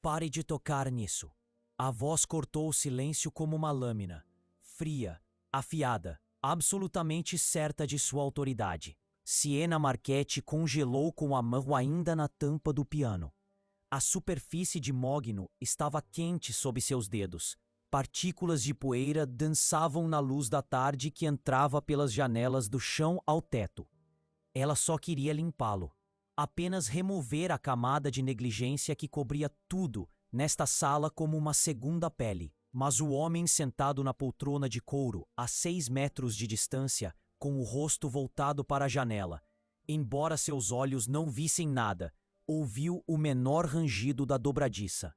Pare de tocar nisso. A voz cortou o silêncio como uma lâmina, fria, afiada, absolutamente certa de sua autoridade. Siena Marchetti congelou com a mão ainda na tampa do piano. A superfície de mogno estava quente sob seus dedos. Partículas de poeira dançavam na luz da tarde que entrava pelas janelas do chão ao teto. Ela só queria limpá-lo. Apenas remover a camada de negligência que cobria tudo nesta sala como uma segunda pele. Mas o homem sentado na poltrona de couro, a 6 metros de distância, com o rosto voltado para a janela, embora seus olhos não vissem nada, ouviu o menor rangido da dobradiça.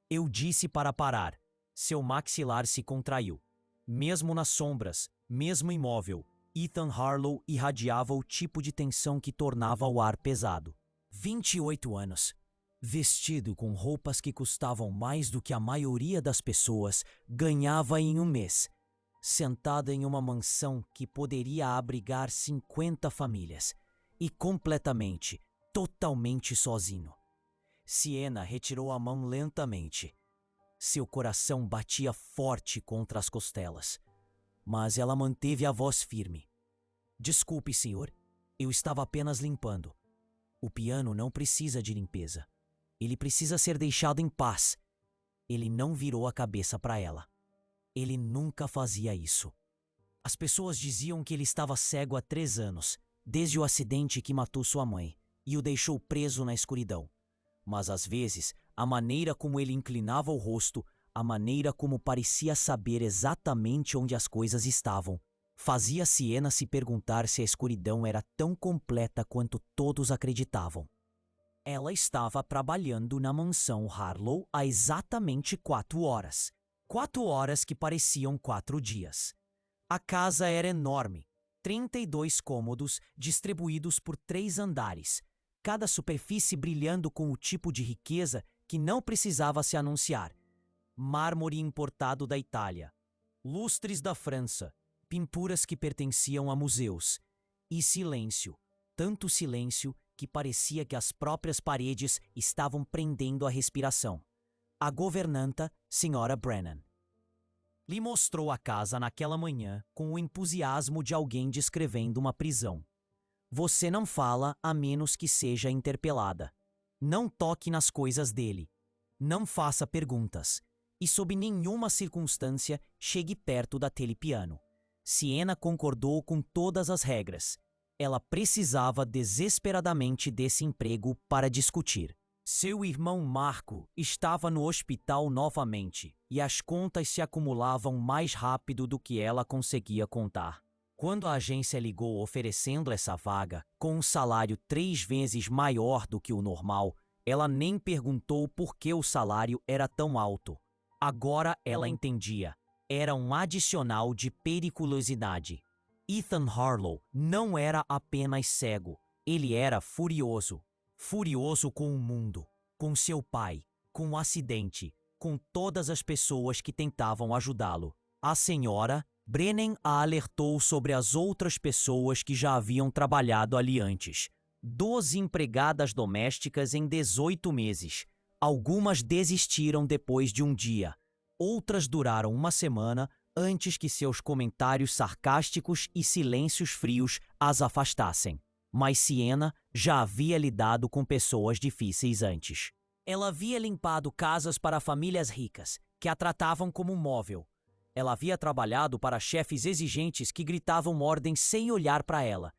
Eu disse para parar. Seu maxilar se contraiu. Mesmo nas sombras, mesmo imóvel, Ethan Harlow irradiava o tipo de tensão que tornava o ar pesado. 28 anos. Vestido com roupas que custavam mais do que a maioria das pessoas ganhava em um mês. Sentada em uma mansão que poderia abrigar 50 famílias. E completamente, totalmente sozinho. Siena retirou a mão lentamente. Seu coração batia forte contra as costelas. Mas ela manteve a voz firme. Desculpe, senhor. Eu estava apenas limpando. O piano não precisa de limpeza. Ele precisa ser deixado em paz. Ele não virou a cabeça para ela. Ele nunca fazia isso. As pessoas diziam que ele estava cego há 3 anos, desde o acidente que matou sua mãe, e o deixou preso na escuridão. Mas às vezes, a maneira como ele inclinava o rosto, a maneira como parecia saber exatamente onde as coisas estavam, fazia Siena se perguntar se a escuridão era tão completa quanto todos acreditavam. Ela estava trabalhando na mansão Harlow há exatamente 4 horas. 4 horas que pareciam 4 dias. A casa era enorme, 32 cômodos distribuídos por 3 andares, cada superfície brilhando com o tipo de riqueza que não precisava se anunciar. Mármore importado da Itália, lustres da França, pinturas que pertenciam a museus, e silêncio, tanto silêncio que parecia que as próprias paredes estavam prendendo a respiração. A governanta, Sra. Brennan, lhe mostrou a casa naquela manhã com o entusiasmo de alguém descrevendo uma prisão. Você não fala a menos que seja interpelada. Não toque nas coisas dele. Não faça perguntas. E sob nenhuma circunstância chegue perto daquele piano. Siena concordou com todas as regras. Ela precisava desesperadamente desse emprego para discutir. Seu irmão Marco estava no hospital novamente e as contas se acumulavam mais rápido do que ela conseguia contar. Quando a agência ligou oferecendo essa vaga, com um salário 3 vezes maior do que o normal, ela nem perguntou por que o salário era tão alto. Agora ela entendia. Era um adicional de periculosidade. Ethan Harlow não era apenas cego. Ele era furioso. Furioso com o mundo, com seu pai, com o acidente, com todas as pessoas que tentavam ajudá-lo. A senhora Brennan a alertou sobre as outras pessoas que já haviam trabalhado ali antes. 12 empregadas domésticas em 18 meses. Algumas desistiram depois de um dia. Outras duraram uma semana antes que seus comentários sarcásticos e silêncios frios as afastassem. Mas Siena já havia lidado com pessoas difíceis antes. Ela havia limpado casas para famílias ricas, que a tratavam como um móvel. Ela havia trabalhado para chefes exigentes que gritavam ordens sem olhar para ela.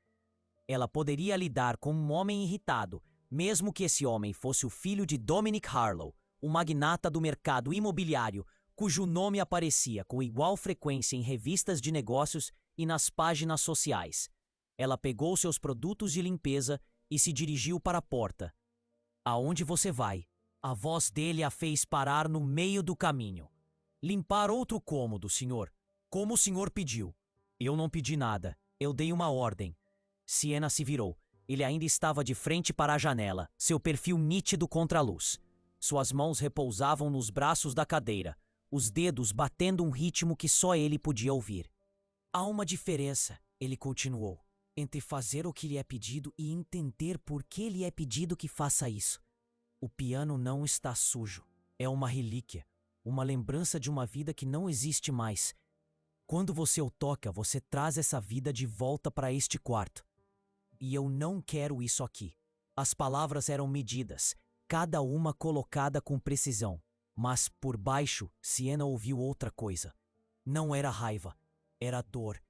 Ela poderia lidar com um homem irritado, mesmo que esse homem fosse o filho de Dominic Harlow, o magnata do mercado imobiliário, cujo nome aparecia com igual frequência em revistas de negócios e nas páginas sociais. Ela pegou seus produtos de limpeza e se dirigiu para a porta. Aonde você vai? A voz dele a fez parar no meio do caminho. Limpar outro cômodo, senhor. Como o senhor pediu. Eu não pedi nada. Eu dei uma ordem. Siena se virou. Ele ainda estava de frente para a janela, seu perfil nítido contra a luz. Suas mãos repousavam nos braços da cadeira, os dedos batendo um ritmo que só ele podia ouvir. Há uma diferença, ele continuou, entre fazer o que lhe é pedido e entender por que lhe é pedido que faça isso. O piano não está sujo. É uma relíquia, uma lembrança de uma vida que não existe mais. Quando você o toca, você traz essa vida de volta para este quarto. E eu não quero isso aqui. As palavras eram medidas, cada uma colocada com precisão. Mas, por baixo, Sienna ouviu outra coisa. Não era raiva, era dor.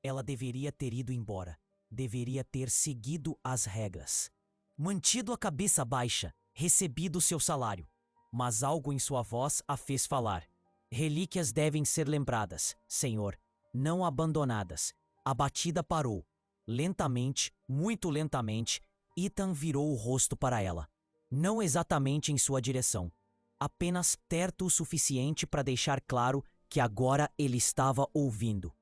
Ela deveria ter ido embora. Deveria ter seguido as regras. Mantido a cabeça baixa, recebido seu salário. Mas algo em sua voz a fez falar. Relíquias devem ser lembradas, Senhor, não abandonadas. A batida parou. Lentamente, muito lentamente, Ethan virou o rosto para ela. Não exatamente em sua direção. Apenas perto o suficiente para deixar claro que agora ele estava ouvindo.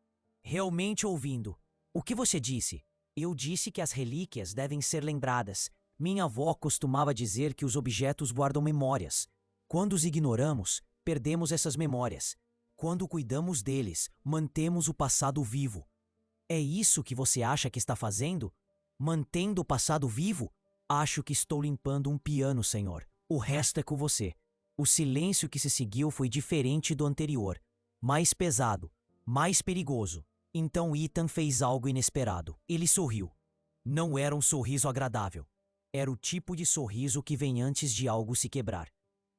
Realmente ouvindo. O que você disse? Eu disse que as relíquias devem ser lembradas. Minha avó costumava dizer que os objetos guardam memórias. Quando os ignoramos, perdemos essas memórias. Quando cuidamos deles, mantemos o passado vivo. É isso que você acha que está fazendo? Mantendo o passado vivo? Acho que estou limpando um piano, senhor. O resto é com você. O silêncio que se seguiu foi diferente do anterior. Mais pesado, mais perigoso. Então Ethan fez algo inesperado. Ele sorriu. Não era um sorriso agradável. Era o tipo de sorriso que vem antes de algo se quebrar.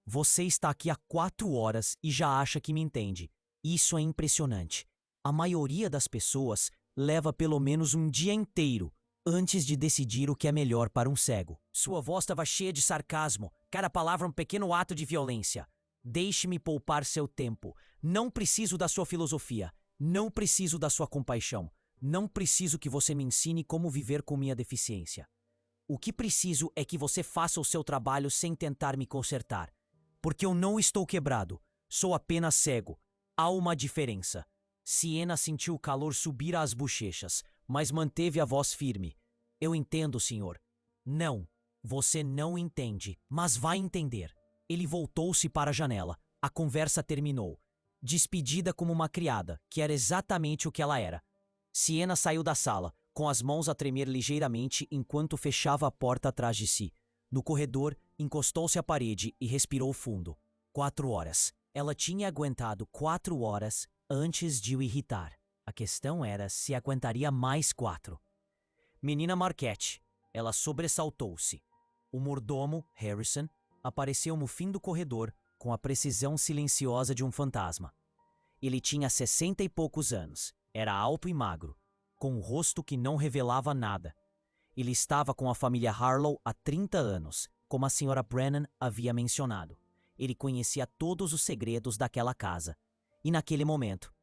Você está aqui há 4 horas e já acha que me entende. Isso é impressionante. A maioria das pessoas leva pelo menos um dia inteiro antes de decidir o que é melhor para um cego. Sua voz estava cheia de sarcasmo, cada palavra um pequeno ato de violência. Deixe-me poupar seu tempo. Não preciso da sua filosofia. Não preciso da sua compaixão. Não preciso que você me ensine como viver com minha deficiência. O que preciso é que você faça o seu trabalho sem tentar me consertar. Porque eu não estou quebrado. Sou apenas cego. Há uma diferença. Sienna sentiu o calor subir às bochechas, mas manteve a voz firme. Eu entendo, senhor. Não, você não entende, mas vai entender. Ele voltou-se para a janela. A conversa terminou. Despedida como uma criada, que era exatamente o que ela era. Sienna saiu da sala, com as mãos a tremer ligeiramente enquanto fechava a porta atrás de si. No corredor, encostou-se à parede e respirou fundo. 4 horas. Ela tinha aguentado 4 horas antes de o irritar. A questão era se aguentaria mais 4. Menina Marquette. Ela sobressaltou-se. O mordomo, Harrison, apareceu no fim do corredor com a precisão silenciosa de um fantasma. Ele tinha 60 e poucos anos. Era alto e magro, com um rosto que não revelava nada. Ele estava com a família Harlow há 30 anos, como a senhora Brennan havia mencionado. Ele conhecia todos os segredos daquela casa. E naquele momento,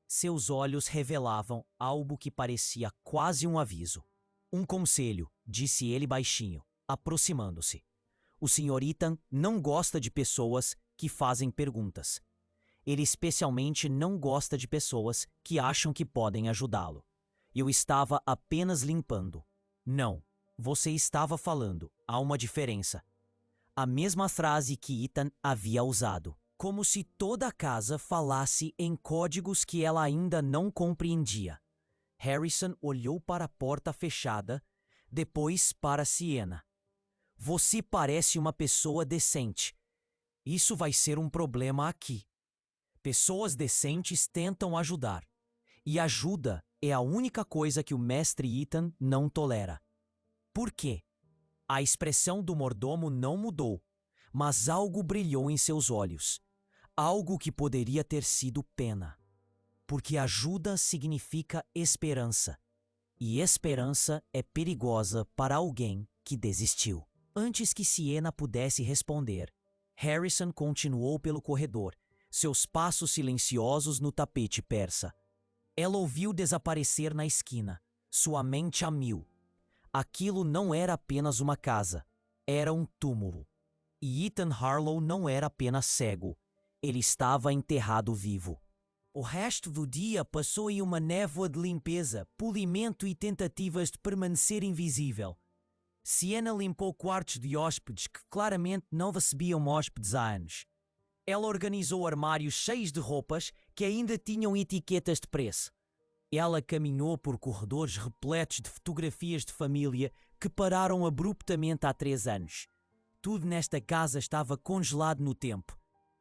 seus olhos revelavam algo que parecia quase um aviso. Um conselho, disse ele baixinho, aproximando-se. O Sr. Ethan não gosta de pessoas que fazem perguntas. Ele especialmente não gosta de pessoas que acham que podem ajudá-lo. Eu estava apenas limpando. Não, você estava falando. Há uma diferença. A mesma frase que Ethan havia usado. Como se toda a casa falasse em códigos que ela ainda não compreendia. Harrison olhou para a porta fechada, depois para Sienna. Você parece uma pessoa decente. Isso vai ser um problema aqui. Pessoas decentes tentam ajudar. E ajuda é a única coisa que o mestre Ethan não tolera. Por quê? A expressão do mordomo não mudou, mas algo brilhou em seus olhos. Algo que poderia ter sido pena. Porque ajuda significa esperança. E esperança é perigosa para alguém que desistiu. Antes que Sienna pudesse responder, Harrison continuou pelo corredor, seus passos silenciosos no tapete persa. Ela ouviu desaparecer na esquina, sua mente a mil. Aquilo não era apenas uma casa, era um túmulo. E Ethan Harlow não era apenas cego, ele estava enterrado vivo. O resto do dia passou em uma névoa de limpeza, polimento e tentativas de permanecer invisível. Sienna limpou quartos de hóspedes que claramente não recebiam hóspedes há anos. Ela organizou armários cheios de roupas que ainda tinham etiquetas de preço. Ela caminhou por corredores repletos de fotografias de família que pararam abruptamente há 3 anos. Tudo nesta casa estava congelado no tempo.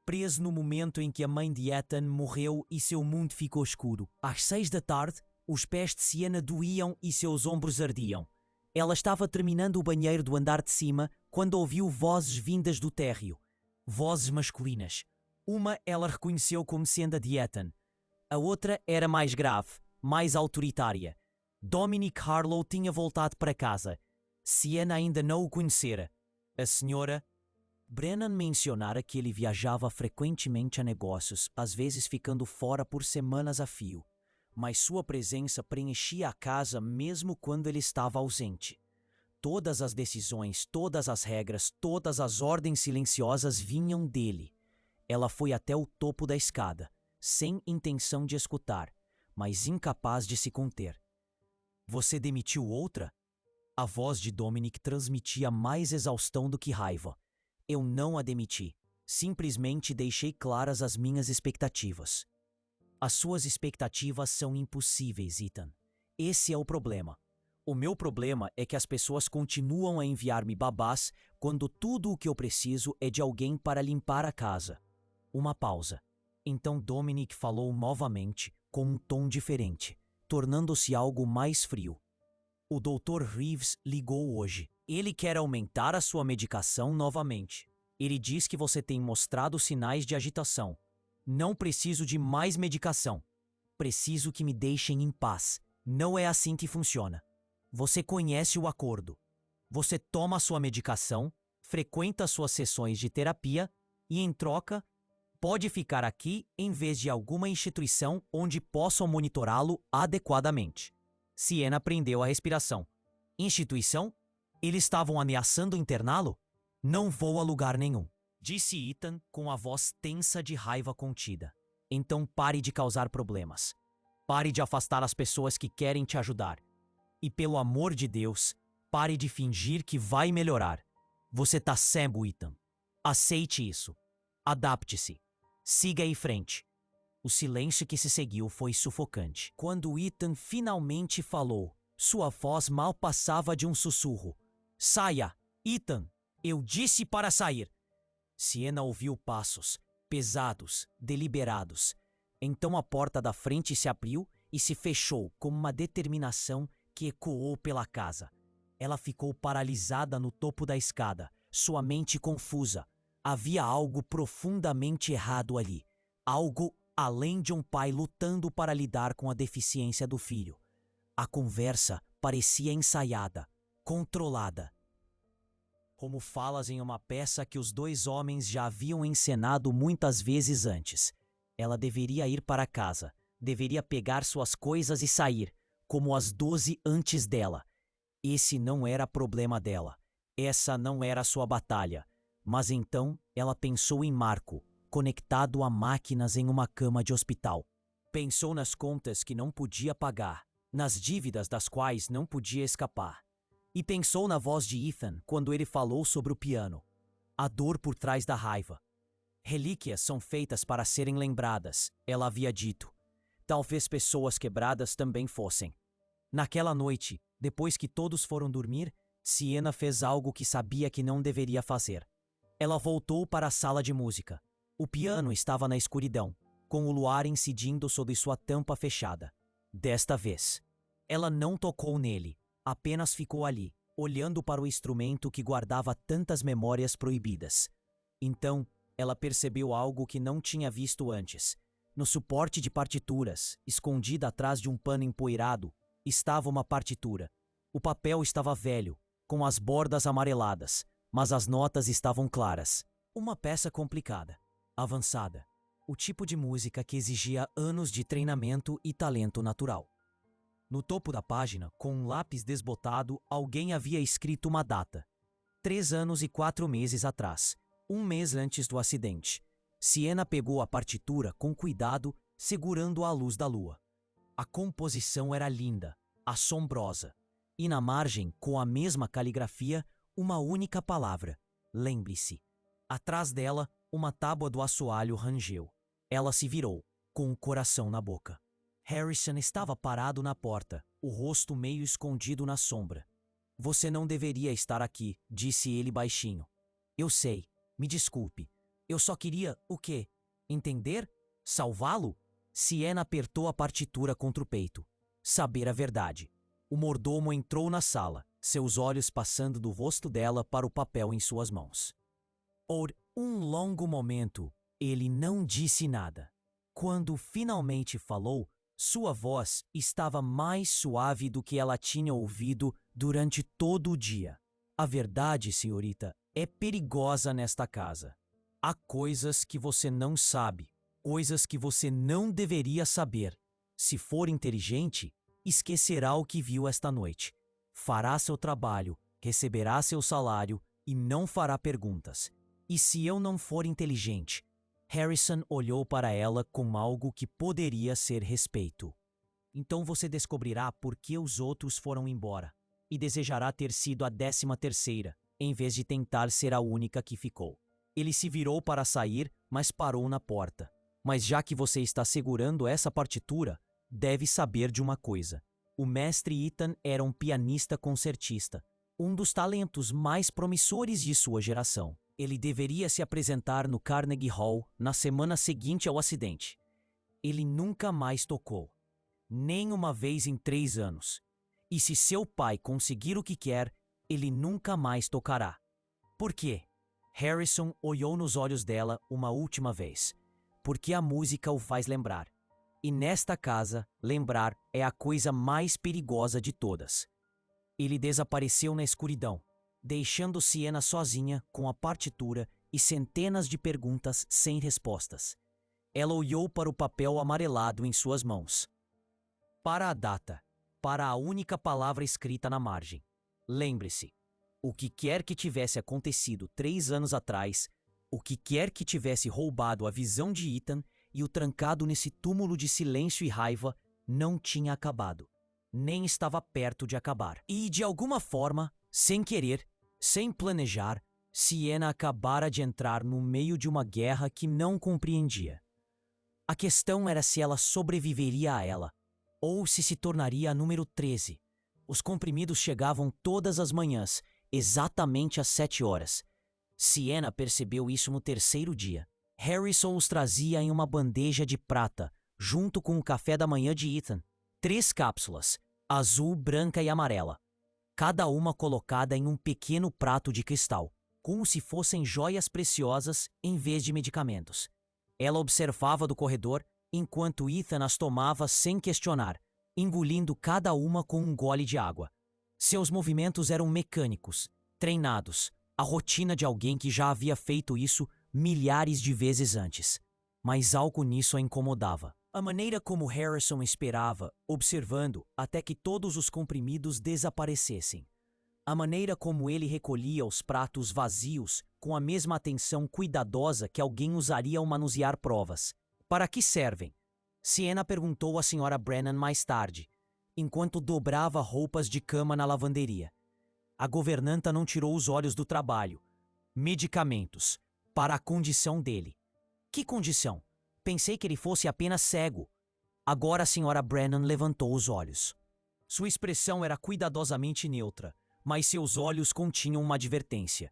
preso no momento em que a mãe de Ethan morreu e seu mundo ficou escuro. Às 6 da tarde, os pés de Sienna doíam e seus ombros ardiam. Ela estava terminando o banheiro do andar de cima quando ouviu vozes vindas do térreo. Vozes masculinas. Uma ela reconheceu como sendo a de Ethan. A outra era mais grave, mais autoritária. Dominic Harlow tinha voltado para casa. Sienna ainda não o conhecera. A senhora... Brennan mencionara que ele viajava frequentemente a negócios, às vezes ficando fora por semanas a fio. Mas sua presença preenchia a casa mesmo quando ele estava ausente. Todas as decisões, todas as regras, todas as ordens silenciosas vinham dele. Ela foi até o topo da escada, sem intenção de escutar, mas incapaz de se conter. Você demitiu outra? A voz de Dominic transmitia mais exaustão do que raiva. Eu não a demiti. Simplesmente deixei claras as minhas expectativas. As suas expectativas são impossíveis, Ethan. Esse é o problema. O meu problema é que as pessoas continuam a enviar-me babás quando tudo o que eu preciso é de alguém para limpar a casa. Uma pausa. Então Dominic falou novamente, com um tom diferente, tornando-se algo mais frio. O Dr. Reeves ligou hoje. Ele quer aumentar a sua medicação novamente. Ele diz que você tem mostrado sinais de agitação. Não preciso de mais medicação. Preciso que me deixem em paz. Não é assim que funciona. Você conhece o acordo. Você toma a sua medicação, frequenta suas sessões de terapia e, em troca, pode ficar aqui em vez de alguma instituição onde possam monitorá-lo adequadamente. Sienna prendeu a respiração. Instituição? Eles estavam ameaçando interná-lo? Não vou a lugar nenhum, disse Ethan com a voz tensa de raiva contida. Então pare de causar problemas. Pare de afastar as pessoas que querem te ajudar. E pelo amor de Deus, pare de fingir que vai melhorar. Você tá cego, Ethan. Aceite isso. Adapte-se. Siga em frente. O silêncio que se seguiu foi sufocante. Quando Ethan finalmente falou, sua voz mal passava de um sussurro. Saia! Ethan! Eu disse para sair! Sienna ouviu passos, pesados, deliberados. Então a porta da frente se abriu e se fechou com uma determinação que ecoou pela casa. Ela ficou paralisada no topo da escada, sua mente confusa. Havia algo profundamente errado ali. Algo além de um pai lutando para lidar com a deficiência do filho. A conversa parecia ensaiada, controlada. Como falas em uma peça que os dois homens já haviam encenado muitas vezes antes. Ela deveria ir para casa, deveria pegar suas coisas e sair, como as 12 antes dela. Esse não era problema dela. Essa não era sua batalha. Mas então ela pensou em Marco, conectado a máquinas em uma cama de hospital. Pensou nas contas que não podia pagar, nas dívidas das quais não podia escapar. E pensou na voz de Ethan quando ele falou sobre o piano. A dor por trás da raiva. Relíquias são feitas para serem lembradas, ela havia dito. Talvez pessoas quebradas também fossem. Naquela noite, depois que todos foram dormir, Sienna fez algo que sabia que não deveria fazer. Ela voltou para a sala de música. O piano estava na escuridão, com o luar incidindo sobre sua tampa fechada. Desta vez, ela não tocou nele, apenas ficou ali, olhando para o instrumento que guardava tantas memórias proibidas. Então, ela percebeu algo que não tinha visto antes. No suporte de partituras, escondida atrás de um pano empoeirado, estava uma partitura. O papel estava velho, com as bordas amareladas, mas as notas estavam claras. Uma peça complicada, avançada. O tipo de música que exigia anos de treinamento e talento natural. No topo da página, com um lápis desbotado, alguém havia escrito uma data. 3 anos e 4 meses atrás, um mês antes do acidente. Sienna pegou a partitura com cuidado, segurando-a à luz da lua. A composição era linda, assombrosa. E na margem, com a mesma caligrafia, uma única palavra: lembre-se. Atrás dela, uma tábua do assoalho rangeu. Ela se virou, com o coração na boca. Harrison estava parado na porta, o rosto meio escondido na sombra. Você não deveria estar aqui, disse ele baixinho. Eu sei, me desculpe, Eu só queria, o quê? Entender? Salvá-lo? Siena apertou a partitura contra o peito. Saber a verdade. O mordomo entrou na sala, seus olhos passando do rosto dela para o papel em suas mãos. Por um longo momento, ele não disse nada. Quando finalmente falou, sua voz estava mais suave do que ela tinha ouvido durante todo o dia. A verdade, senhorita, é perigosa nesta casa. Há coisas que você não sabe, coisas que você não deveria saber. Se for inteligente, esquecerá o que viu esta noite. Fará seu trabalho, receberá seu salário e não fará perguntas. E se eu não for inteligente? Harrison olhou para ela com algo que poderia ser respeito. Então você descobrirá por que os outros foram embora e desejará ter sido a 13ª, em vez de tentar ser a única que ficou. Ele se virou para sair, mas parou na porta. Mas já que você está segurando essa partitura, deve saber de uma coisa. O mestre Ethan era um pianista concertista, um dos talentos mais promissores de sua geração. Ele deveria se apresentar no Carnegie Hall na semana seguinte ao acidente. Ele nunca mais tocou. Nem uma vez em 3 anos. E se seu pai conseguir o que quer, ele nunca mais tocará. Por quê? Harrison olhou nos olhos dela uma última vez. Porque a música o faz lembrar. E nesta casa, lembrar é a coisa mais perigosa de todas. Ele desapareceu na escuridão, deixando Siena sozinha com a partitura e centenas de perguntas sem respostas. Ela olhou para o papel amarelado em suas mãos. Para a data, para a única palavra escrita na margem. Lembre-se, o que quer que tivesse acontecido 3 anos atrás, o que quer que tivesse roubado a visão de Ethan e o trancado nesse túmulo de silêncio e raiva, não tinha acabado. Nem estava perto de acabar. E, de alguma forma, sem querer, sem planejar, Siena acabara de entrar no meio de uma guerra que não compreendia. A questão era se ela sobreviveria a ela, ou se tornaria a número 13. Os comprimidos chegavam todas as manhãs, exatamente às 7 horas. Siena percebeu isso no 3º dia. Harrison os trazia em uma bandeja de prata, junto com o café da manhã de Ethan. 3 cápsulas, azul, branca e amarela. Cada uma colocada em um pequeno prato de cristal, como se fossem joias preciosas em vez de medicamentos. Ela observava do corredor, enquanto Ethan as tomava sem questionar, engolindo cada uma com um gole de água. Seus movimentos eram mecânicos, treinados, a rotina de alguém que já havia feito isso milhares de vezes antes. Mas algo nisso a incomodava. A maneira como Harrison esperava, observando até que todos os comprimidos desaparecessem. A maneira como ele recolhia os pratos vazios com a mesma atenção cuidadosa que alguém usaria ao manusear provas. Para que servem? Siena perguntou à Sra. Brennan mais tarde, enquanto dobrava roupas de cama na lavanderia. A governanta não tirou os olhos do trabalho. Medicamentos. Para a condição dele. Que condição? Pensei que ele fosse apenas cego. Agora a Sra. Brennan levantou os olhos. Sua expressão era cuidadosamente neutra, mas seus olhos continham uma advertência.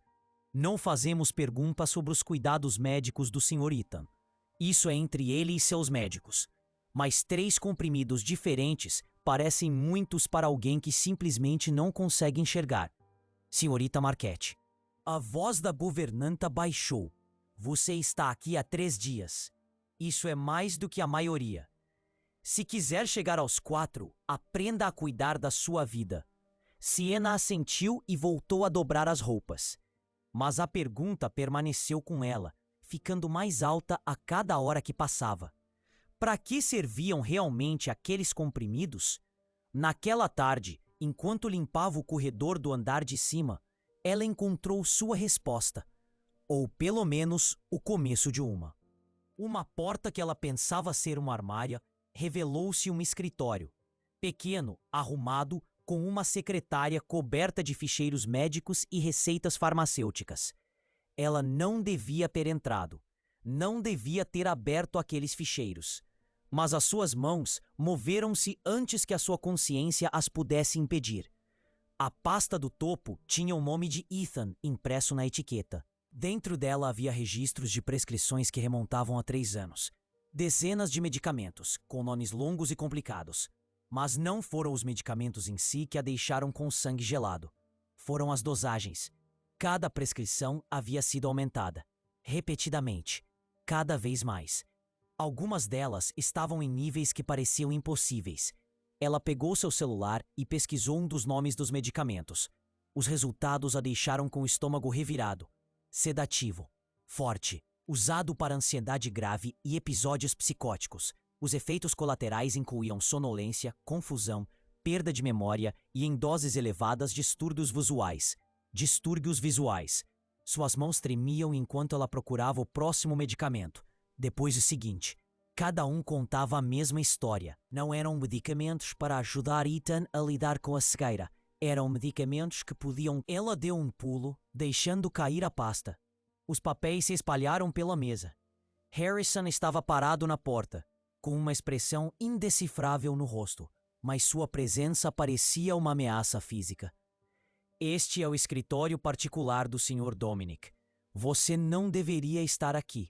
Não fazemos perguntas sobre os cuidados médicos do Sr. Ethan. Isso é entre ele e seus médicos. Mas 3 comprimidos diferentes parecem muitos para alguém que simplesmente não consegue enxergar. Senhorita Marquette. A voz da governanta baixou. Você está aqui há 3 dias. Isso é mais do que a maioria. Se quiser chegar aos 4, aprenda a cuidar da sua vida. Siena assentiu e voltou a dobrar as roupas. Mas a pergunta permaneceu com ela, ficando mais alta a cada hora que passava. Para que serviam realmente aqueles comprimidos? Naquela tarde, enquanto limpava o corredor do andar de cima, ela encontrou sua resposta. Ou pelo menos o começo de uma. Uma porta que ela pensava ser uma armária revelou-se um escritório. Pequeno, arrumado, com uma secretária coberta de ficheiros médicos e receitas farmacêuticas. Ela não devia ter entrado. Não devia ter aberto aqueles ficheiros. Mas as suas mãos moveram-se antes que a sua consciência as pudesse impedir. A pasta do topo tinha o nome de Ethan impresso na etiqueta. Dentro dela havia registros de prescrições que remontavam a 3 anos. Dezenas de medicamentos, com nomes longos e complicados. Mas não foram os medicamentos em si que a deixaram com o sangue gelado. Foram as dosagens. Cada prescrição havia sido aumentada, repetidamente, cada vez mais. Algumas delas estavam em níveis que pareciam impossíveis. Ela pegou seu celular e pesquisou um dos nomes dos medicamentos. Os resultados a deixaram com o estômago revirado. Sedativo, forte, usado para ansiedade grave e episódios psicóticos. Os efeitos colaterais incluíam sonolência, confusão, perda de memória e, em doses elevadas, distúrbios visuais. Suas mãos tremiam enquanto ela procurava o próximo medicamento. Depois o seguinte, cada um contava a mesma história. Não eram medicamentos para ajudar Ethan a lidar com a cegueira. Eram medicamentos que podiam... Ela deu um pulo, deixando cair a pasta. Os papéis se espalharam pela mesa. Harrison estava parado na porta, com uma expressão indecifrável no rosto, mas sua presença parecia uma ameaça física. Este é o escritório particular do Sr. Dominic. Você não deveria estar aqui.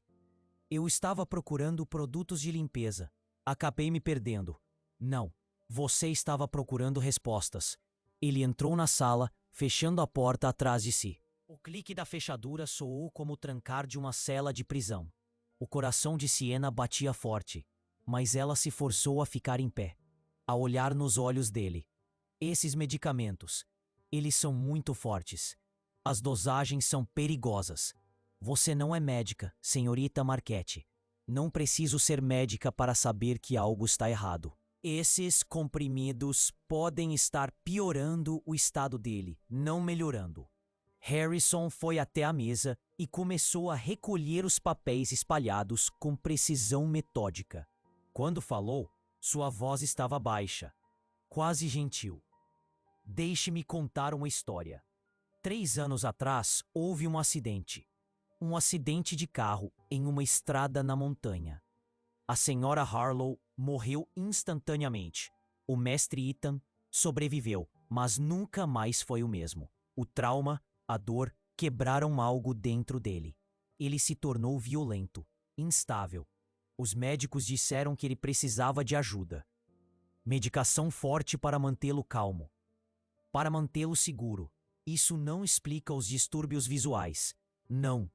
Eu estava procurando produtos de limpeza. Acabei me perdendo. Não, você estava procurando respostas. Ele entrou na sala, fechando a porta atrás de si. O clique da fechadura soou como o trancar de uma cela de prisão. O coração de Sienna batia forte, mas ela se forçou a ficar em pé, a olhar nos olhos dele. Esses medicamentos, eles são muito fortes. As dosagens são perigosas. Você não é médica, senhorita Marchetti. Não preciso ser médica para saber que algo está errado. Esses comprimidos podem estar piorando o estado dele, não melhorando. Harrison foi até a mesa e começou a recolher os papéis espalhados com precisão metódica. Quando falou, sua voz estava baixa, quase gentil. Deixe-me contar uma história. 3 anos atrás, houve um acidente. Um acidente de carro em uma estrada na montanha. A senhora Harlow morreu instantaneamente. O mestre Ethan sobreviveu, mas nunca mais foi o mesmo. O trauma, a dor, quebraram algo dentro dele. Ele se tornou violento, instável. Os médicos disseram que ele precisava de ajuda. Medicação forte para mantê-lo calmo. Para mantê-lo seguro. Isso não explica os distúrbios visuais. Não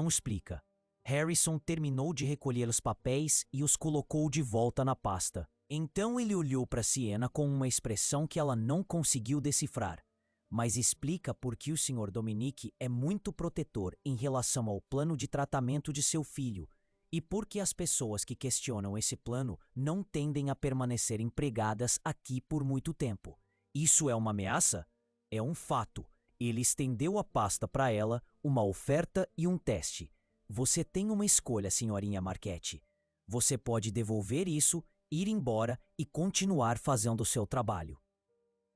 explica. Harrison terminou de recolher os papéis e os colocou de volta na pasta. Então ele olhou para Sienna com uma expressão que ela não conseguiu decifrar. Mas explica por que o Sr. Dominic é muito protetor em relação ao plano de tratamento de seu filho e por que as pessoas que questionam esse plano não tendem a permanecer empregadas aqui por muito tempo. Isso é uma ameaça? É um fato. Ele estendeu a pasta para ela, uma oferta e um teste. Você tem uma escolha, senhorinha Marchetti. Você pode devolver isso, ir embora e continuar fazendo o seu trabalho.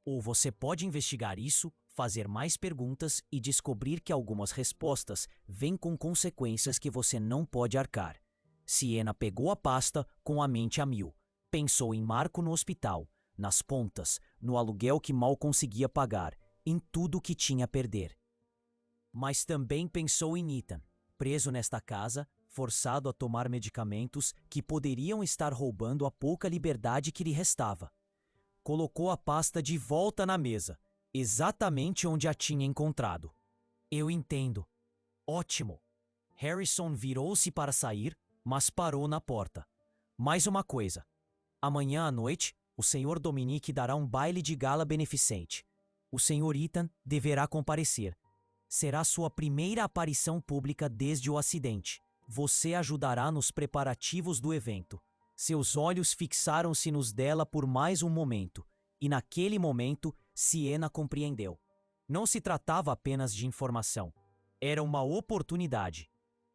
Ou você pode investigar isso, fazer mais perguntas e descobrir que algumas respostas vêm com consequências que você não pode arcar. Sienna pegou a pasta com a mente a mil. Pensou em Marco no hospital, nas contas, no aluguel que mal conseguia pagar, em tudo que tinha a perder. Mas também pensou em Ethan, preso nesta casa, forçado a tomar medicamentos que poderiam estar roubando a pouca liberdade que lhe restava. Colocou a pasta de volta na mesa, exatamente onde a tinha encontrado. Eu entendo. Ótimo. Harrison virou-se para sair, mas parou na porta. Mais uma coisa. Amanhã à noite, o Sr. Dominic dará um baile de gala beneficente. O Sr. Ethan deverá comparecer. Será sua primeira aparição pública desde o acidente. Você ajudará nos preparativos do evento. Seus olhos fixaram-se nos dela por mais um momento, e naquele momento Sienna compreendeu. Não se tratava apenas de informação. Era uma oportunidade.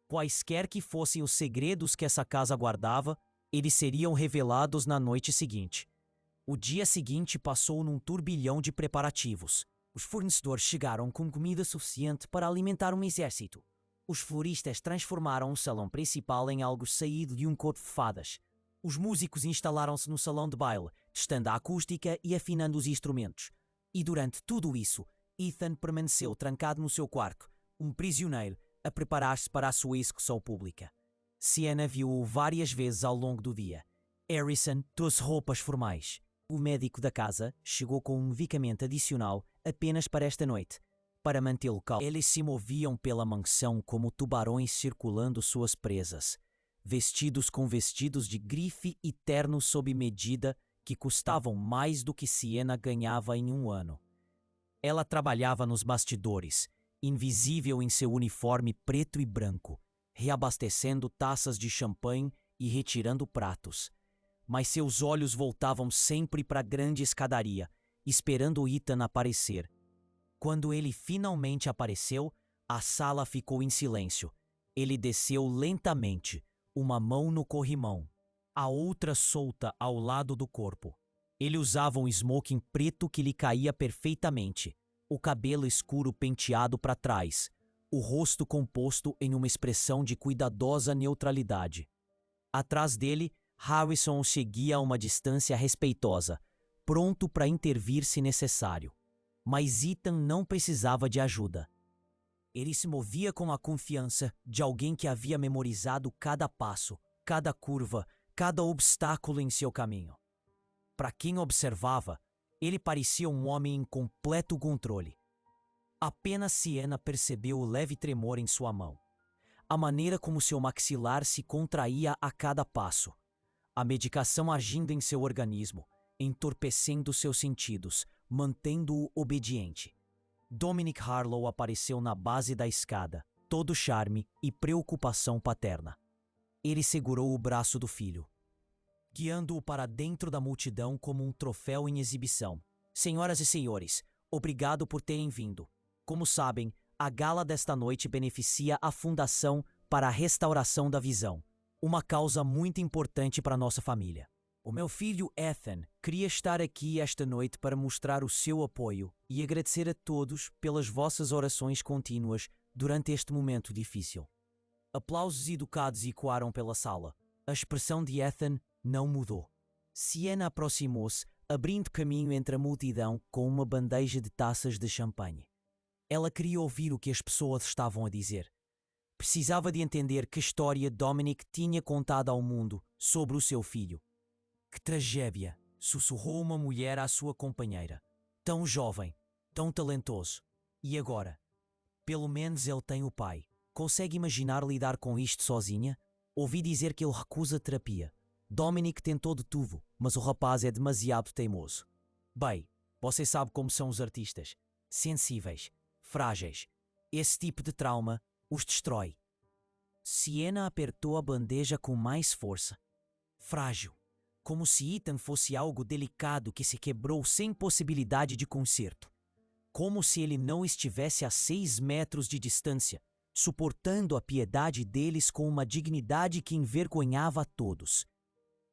Quaisquer que fossem os segredos que essa casa guardava, eles seriam revelados na noite seguinte. O dia seguinte passou num turbilhão de preparativos. Os fornecedores chegaram com comida suficiente para alimentar um exército. Os floristas transformaram o salão principal em algo saído de um conto de fadas. Os músicos instalaram-se no salão de baile, testando a acústica e afinando os instrumentos. E durante tudo isso, Ethan permaneceu trancado no seu quarto, um prisioneiro, a preparar-se para a sua execução pública. Sienna viu-o várias vezes ao longo do dia. Harrison trouxe roupas formais. O médico da casa chegou com um medicamento adicional apenas para esta noite, para mantê-lo calmo. Eles se moviam pela mansão como tubarões circulando suas presas, vestidos com vestidos de grife e ternos sob medida que custavam mais do que Sienna ganhava em um ano. Ela trabalhava nos bastidores, invisível em seu uniforme preto e branco, reabastecendo taças de champanhe e retirando pratos. Mas seus olhos voltavam sempre para a grande escadaria, esperando Ethan aparecer. Quando ele finalmente apareceu, a sala ficou em silêncio. Ele desceu lentamente, uma mão no corrimão, a outra solta ao lado do corpo. Ele usava um smoking preto que lhe caía perfeitamente, o cabelo escuro penteado para trás, o rosto composto em uma expressão de cuidadosa neutralidade. Atrás dele, Harrison o seguia a uma distância respeitosa, pronto para intervir se necessário. Mas Ethan não precisava de ajuda. Ele se movia com a confiança de alguém que havia memorizado cada passo, cada curva, cada obstáculo em seu caminho. Para quem observava, ele parecia um homem em completo controle. Apenas Sienna percebeu o leve tremor em sua mão, a maneira como seu maxilar se contraía a cada passo, a medicação agindo em seu organismo, entorpecendo seus sentidos, mantendo-o obediente. Dominic Harlow apareceu na base da escada, todo charme e preocupação paterna. Ele segurou o braço do filho, guiando-o para dentro da multidão como um troféu em exibição. Senhoras e senhores, obrigado por terem vindo. Como sabem, a gala desta noite beneficia a Fundação para a Restauração da Visão, uma causa muito importante para nossa família. O meu filho Ethan queria estar aqui esta noite para mostrar o seu apoio e agradecer a todos pelas vossas orações contínuas durante este momento difícil. Aplausos educados ecoaram pela sala. A expressão de Ethan não mudou. Sienna aproximou-se, abrindo caminho entre a multidão com uma bandeja de taças de champanhe. Ela queria ouvir o que as pessoas estavam a dizer. Precisava de entender que história Dominic tinha contado ao mundo sobre o seu filho. Que tragédia, sussurrou uma mulher à sua companheira. Tão jovem, tão talentoso. E agora? Pelo menos ele tem o pai. Consegue imaginar lidar com isto sozinha? Ouvi dizer que ele recusa terapia. Dominic tentou de tudo, mas o rapaz é demasiado teimoso. Bem, você sabe como são os artistas. Sensíveis, frágeis. Esse tipo de trauma os destrói. Sienna apertou a bandeja com mais força. Frágil. Como se Ethan fosse algo delicado que se quebrou sem possibilidade de conserto. Como se ele não estivesse a 6 metros de distância, suportando a piedade deles com uma dignidade que envergonhava a todos.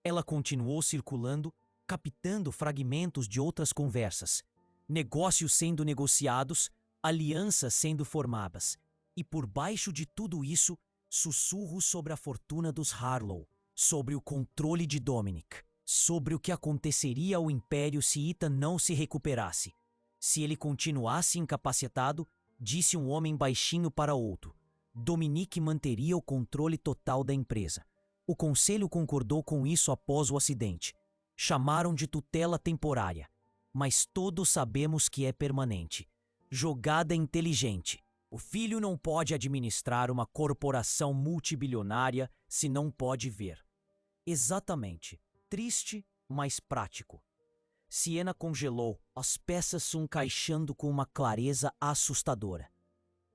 Ela continuou circulando, captando fragmentos de outras conversas, negócios sendo negociados, alianças sendo formadas, e por baixo de tudo isso, sussurros sobre a fortuna dos Harlow, sobre o controle de Dominic, sobre o que aconteceria ao império se Ethan não se recuperasse. Se ele continuasse incapacitado, disse um homem baixinho para outro, Dominic manteria o controle total da empresa. O conselho concordou com isso após o acidente. Chamaram de tutela temporária, mas todos sabemos que é permanente. Jogada inteligente. O filho não pode administrar uma corporação multibilionária se não pode ver. Exatamente. Triste, mas prático. Sienna congelou, as peças se encaixando com uma clareza assustadora.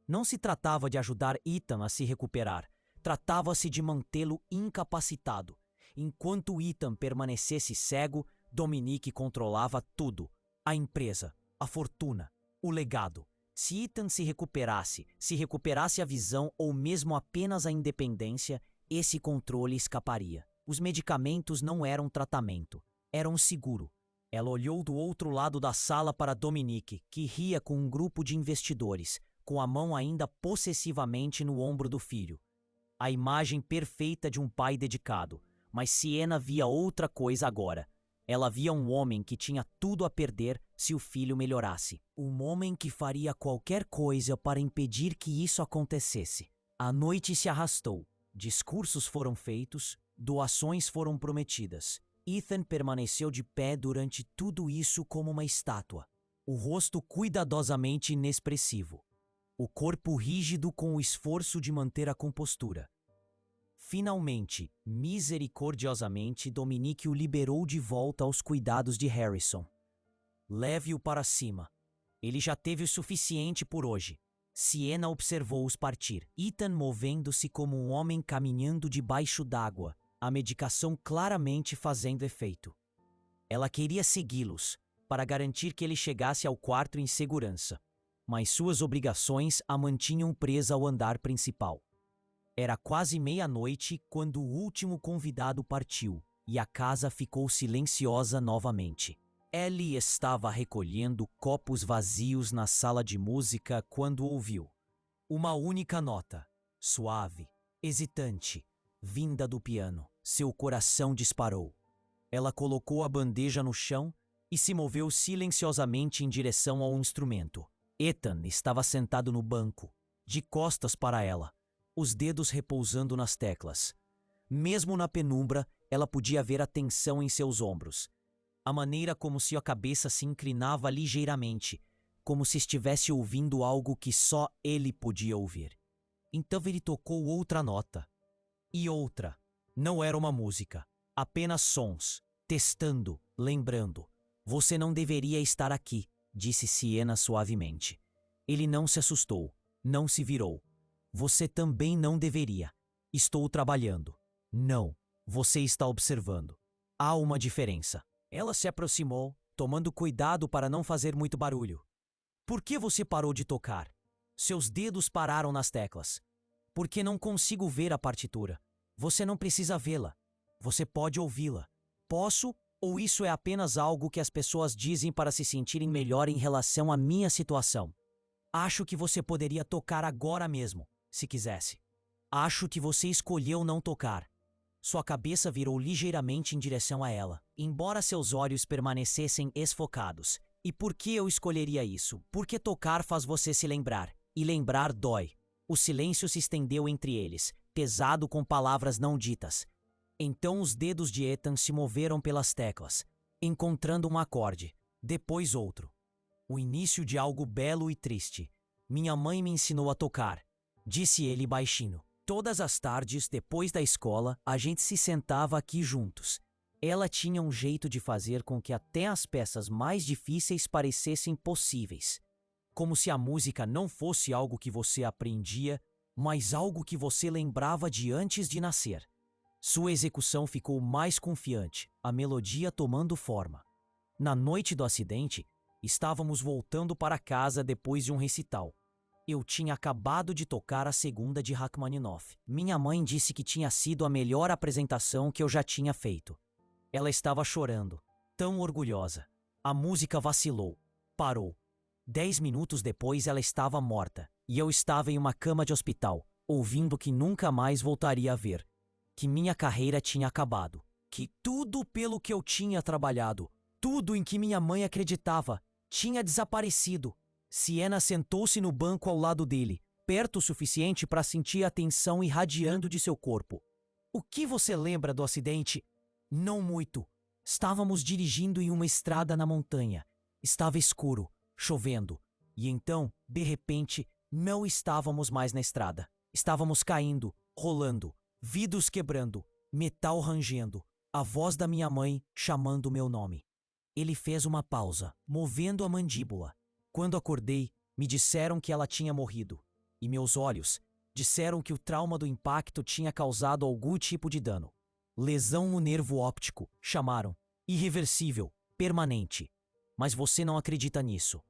Não se tratava de ajudar Ethan a se recuperar. Tratava-se de mantê-lo incapacitado. Enquanto Ethan permanecesse cego, Dominic controlava tudo. A empresa, a fortuna, o legado. Se Ethan se recuperasse a visão ou mesmo apenas a independência, esse controle escaparia. Os medicamentos não eram tratamento, eram seguro. Ela olhou do outro lado da sala para Dominic, que ria com um grupo de investidores, com a mão ainda possessivamente no ombro do filho. A imagem perfeita de um pai dedicado, mas Sienna via outra coisa agora. Ela via um homem que tinha tudo a perder se o filho melhorasse. Um homem que faria qualquer coisa para impedir que isso acontecesse. A noite se arrastou. Discursos foram feitos, doações foram prometidas. Ethan permaneceu de pé durante tudo isso como uma estátua, o rosto cuidadosamente inexpressivo, o corpo rígido com o esforço de manter a compostura. Finalmente, misericordiosamente, Dominique o liberou de volta aos cuidados de Harrison. Leve-o para cima. Ele já teve o suficiente por hoje. Sienna observou-os partir. Ethan movendo-se como um homem caminhando debaixo d'água, a medicação claramente fazendo efeito. Ela queria segui-los, para garantir que ele chegasse ao quarto em segurança, mas suas obrigações a mantinham presa ao andar principal. Era quase meia-noite quando o último convidado partiu, e a casa ficou silenciosa novamente. Ellie estava recolhendo copos vazios na sala de música quando ouviu uma única nota, suave, hesitante, vinda do piano. Seu coração disparou. Ela colocou a bandeja no chão e se moveu silenciosamente em direção ao instrumento. Ethan estava sentado no banco, de costas para ela, os dedos repousando nas teclas. Mesmo na penumbra, ela podia ver a tensão em seus ombros. A maneira como sua cabeça se inclinava ligeiramente, como se estivesse ouvindo algo que só ele podia ouvir. Então ele tocou outra nota. E outra. Não era uma música, apenas sons, testando, lembrando. Você não deveria estar aqui, disse Sienna suavemente. Ele não se assustou, não se virou. Você também não deveria. Estou trabalhando. Não, você está observando. Há uma diferença. Ela se aproximou, tomando cuidado para não fazer muito barulho. Por que você parou de tocar? Seus dedos pararam nas teclas. Porque não consigo ver a partitura. Você não precisa vê-la. Você pode ouvi-la. Posso? Ou isso é apenas algo que as pessoas dizem para se sentirem melhor em relação à minha situação? Acho que você poderia tocar agora mesmo, se quisesse. Acho que você escolheu não tocar. Sua cabeça virou ligeiramente em direção a ela, embora seus olhos permanecessem esfocados. E por que eu escolheria isso? Porque tocar faz você se lembrar, e lembrar dói. O silêncio se estendeu entre eles, pesado com palavras não ditas. Então os dedos de Ethan se moveram pelas teclas, encontrando um acorde, depois outro. O início de algo belo e triste. Minha mãe me ensinou a tocar, disse ele baixinho. Todas as tardes, depois da escola, a gente se sentava aqui juntos. Ela tinha um jeito de fazer com que até as peças mais difíceis parecessem possíveis. Como se a música não fosse algo que você aprendia, mas algo que você lembrava de antes de nascer. Sua execução ficou mais confiante, a melodia tomando forma. Na noite do acidente, estávamos voltando para casa depois de um recital. Eu tinha acabado de tocar a segunda de Rachmaninoff. Minha mãe disse que tinha sido a melhor apresentação que eu já tinha feito. Ela estava chorando, tão orgulhosa. A música vacilou, parou. 10 minutos depois ela estava morta, e eu estava em uma cama de hospital, ouvindo que nunca mais voltaria a ver. Que minha carreira tinha acabado. Que tudo pelo que eu tinha trabalhado, tudo em que minha mãe acreditava, tinha desaparecido. Sienna sentou-se no banco ao lado dele, perto o suficiente para sentir a tensão irradiando de seu corpo. O que você lembra do acidente? Não muito. Estávamos dirigindo em uma estrada na montanha. Estava escuro, chovendo. E então, de repente, não estávamos mais na estrada. Estávamos caindo, rolando, vidros quebrando, metal rangendo, a voz da minha mãe chamando meu nome. Ele fez uma pausa, movendo a mandíbula. Quando acordei, me disseram que ela tinha morrido. E meus olhos disseram que o trauma do impacto tinha causado algum tipo de dano. Lesão no nervo óptico, chamaram. Irreversível, permanente. Mas você não acredita nisso.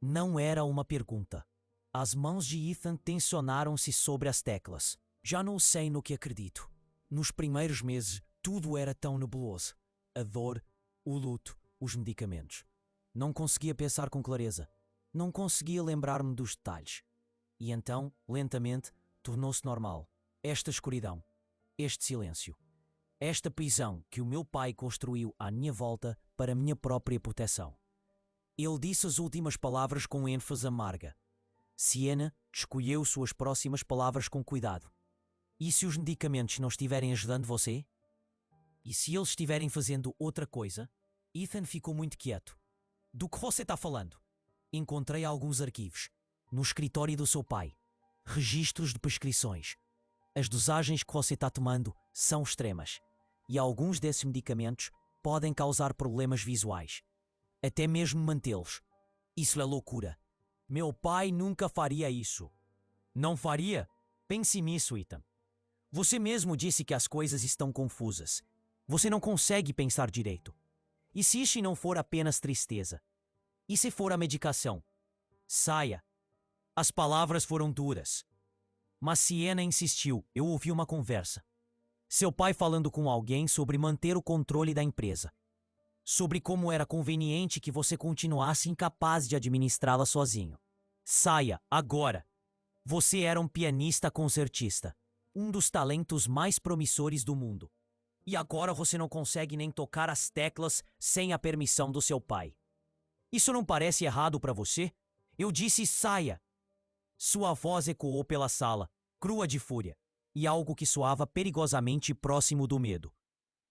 Não era uma pergunta. As mãos de Ethan tensionaram-se sobre as teclas. Já não sei no que acredito. Nos primeiros meses, tudo era tão nebuloso. A dor, o luto, os medicamentos. Não conseguia pensar com clareza. Não conseguia lembrar-me dos detalhes. E então, lentamente, tornou-se normal. Esta escuridão, este silêncio, esta prisão que o meu pai construiu à minha volta para minha própria proteção. Ele disse as últimas palavras com ênfase amarga. Sienna escolheu suas próximas palavras com cuidado. E se os medicamentos não estiverem ajudando você? E se eles estiverem fazendo outra coisa? Ethan ficou muito quieto. Do que você está falando? Encontrei alguns arquivos. No escritório do seu pai. Registros de prescrições. As dosagens que você está tomando são extremas. E alguns desses medicamentos podem causar problemas visuais. Até mesmo mantê-los. Isso é loucura. Meu pai nunca faria isso. Não faria? Pense nisso, Ethan. Você mesmo disse que as coisas estão confusas. Você não consegue pensar direito. E se isso não for apenas tristeza? E se for a medicação? Saia. As palavras foram duras. Mas Sienna insistiu. Eu ouvi uma conversa. Seu pai falando com alguém sobre manter o controle da empresa. Sobre como era conveniente que você continuasse incapaz de administrá-la sozinho. Saia, agora! Você era um pianista concertista. Um dos talentos mais promissores do mundo. E agora você não consegue nem tocar as teclas sem a permissão do seu pai. Isso não parece errado para você? Eu disse saia! Sua voz ecoou pela sala, crua de fúria, e algo que soava perigosamente próximo do medo.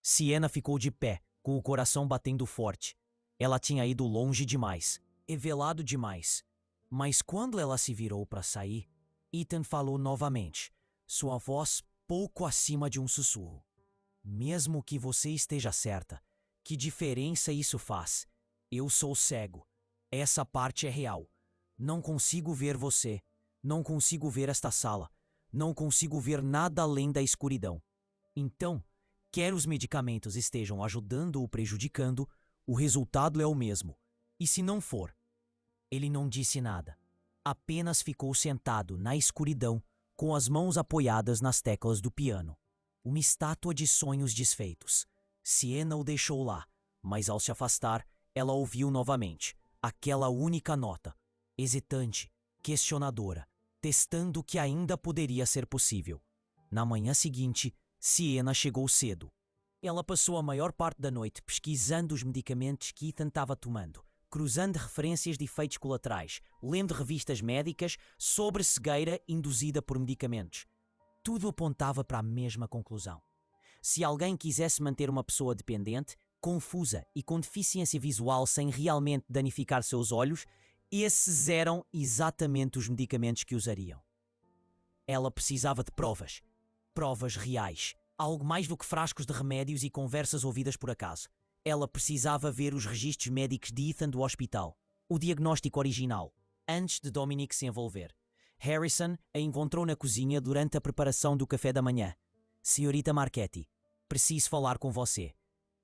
Sienna ficou de pé, com o coração batendo forte. Ela tinha ido longe demais, e velado demais. Mas quando ela se virou para sair, Ethan falou novamente, sua voz pouco acima de um sussurro. Mesmo que você esteja certa, que diferença isso faz? Eu sou cego. Essa parte é real. Não consigo ver você. Não consigo ver esta sala. Não consigo ver nada além da escuridão. Então, quer os medicamentos estejam ajudando ou prejudicando, o resultado é o mesmo. E se não for? Ele não disse nada. Apenas ficou sentado na escuridão, com as mãos apoiadas nas teclas do piano. Uma estátua de sonhos desfeitos. Sienna o deixou lá, mas ao se afastar, ela ouviu novamente aquela única nota, hesitante, questionadora, testando o que ainda poderia ser possível. Na manhã seguinte, Sienna chegou cedo. Ela passou a maior parte da noite pesquisando os medicamentos que Ethan estava tomando, cruzando referências de efeitos colaterais, lendo revistas médicas sobre cegueira induzida por medicamentos. Tudo apontava para a mesma conclusão. Se alguém quisesse manter uma pessoa dependente, confusa e com deficiência visual sem realmente danificar seus olhos, esses eram exatamente os medicamentos que usariam. Ela precisava de provas. Provas reais. Algo mais do que frascos de remédios e conversas ouvidas por acaso. Ela precisava ver os registros médicos de Ethan do hospital. O diagnóstico original, antes de Dominic se envolver. Harrison a encontrou na cozinha durante a preparação do café da manhã. Senhorita Marchetti, preciso falar com você.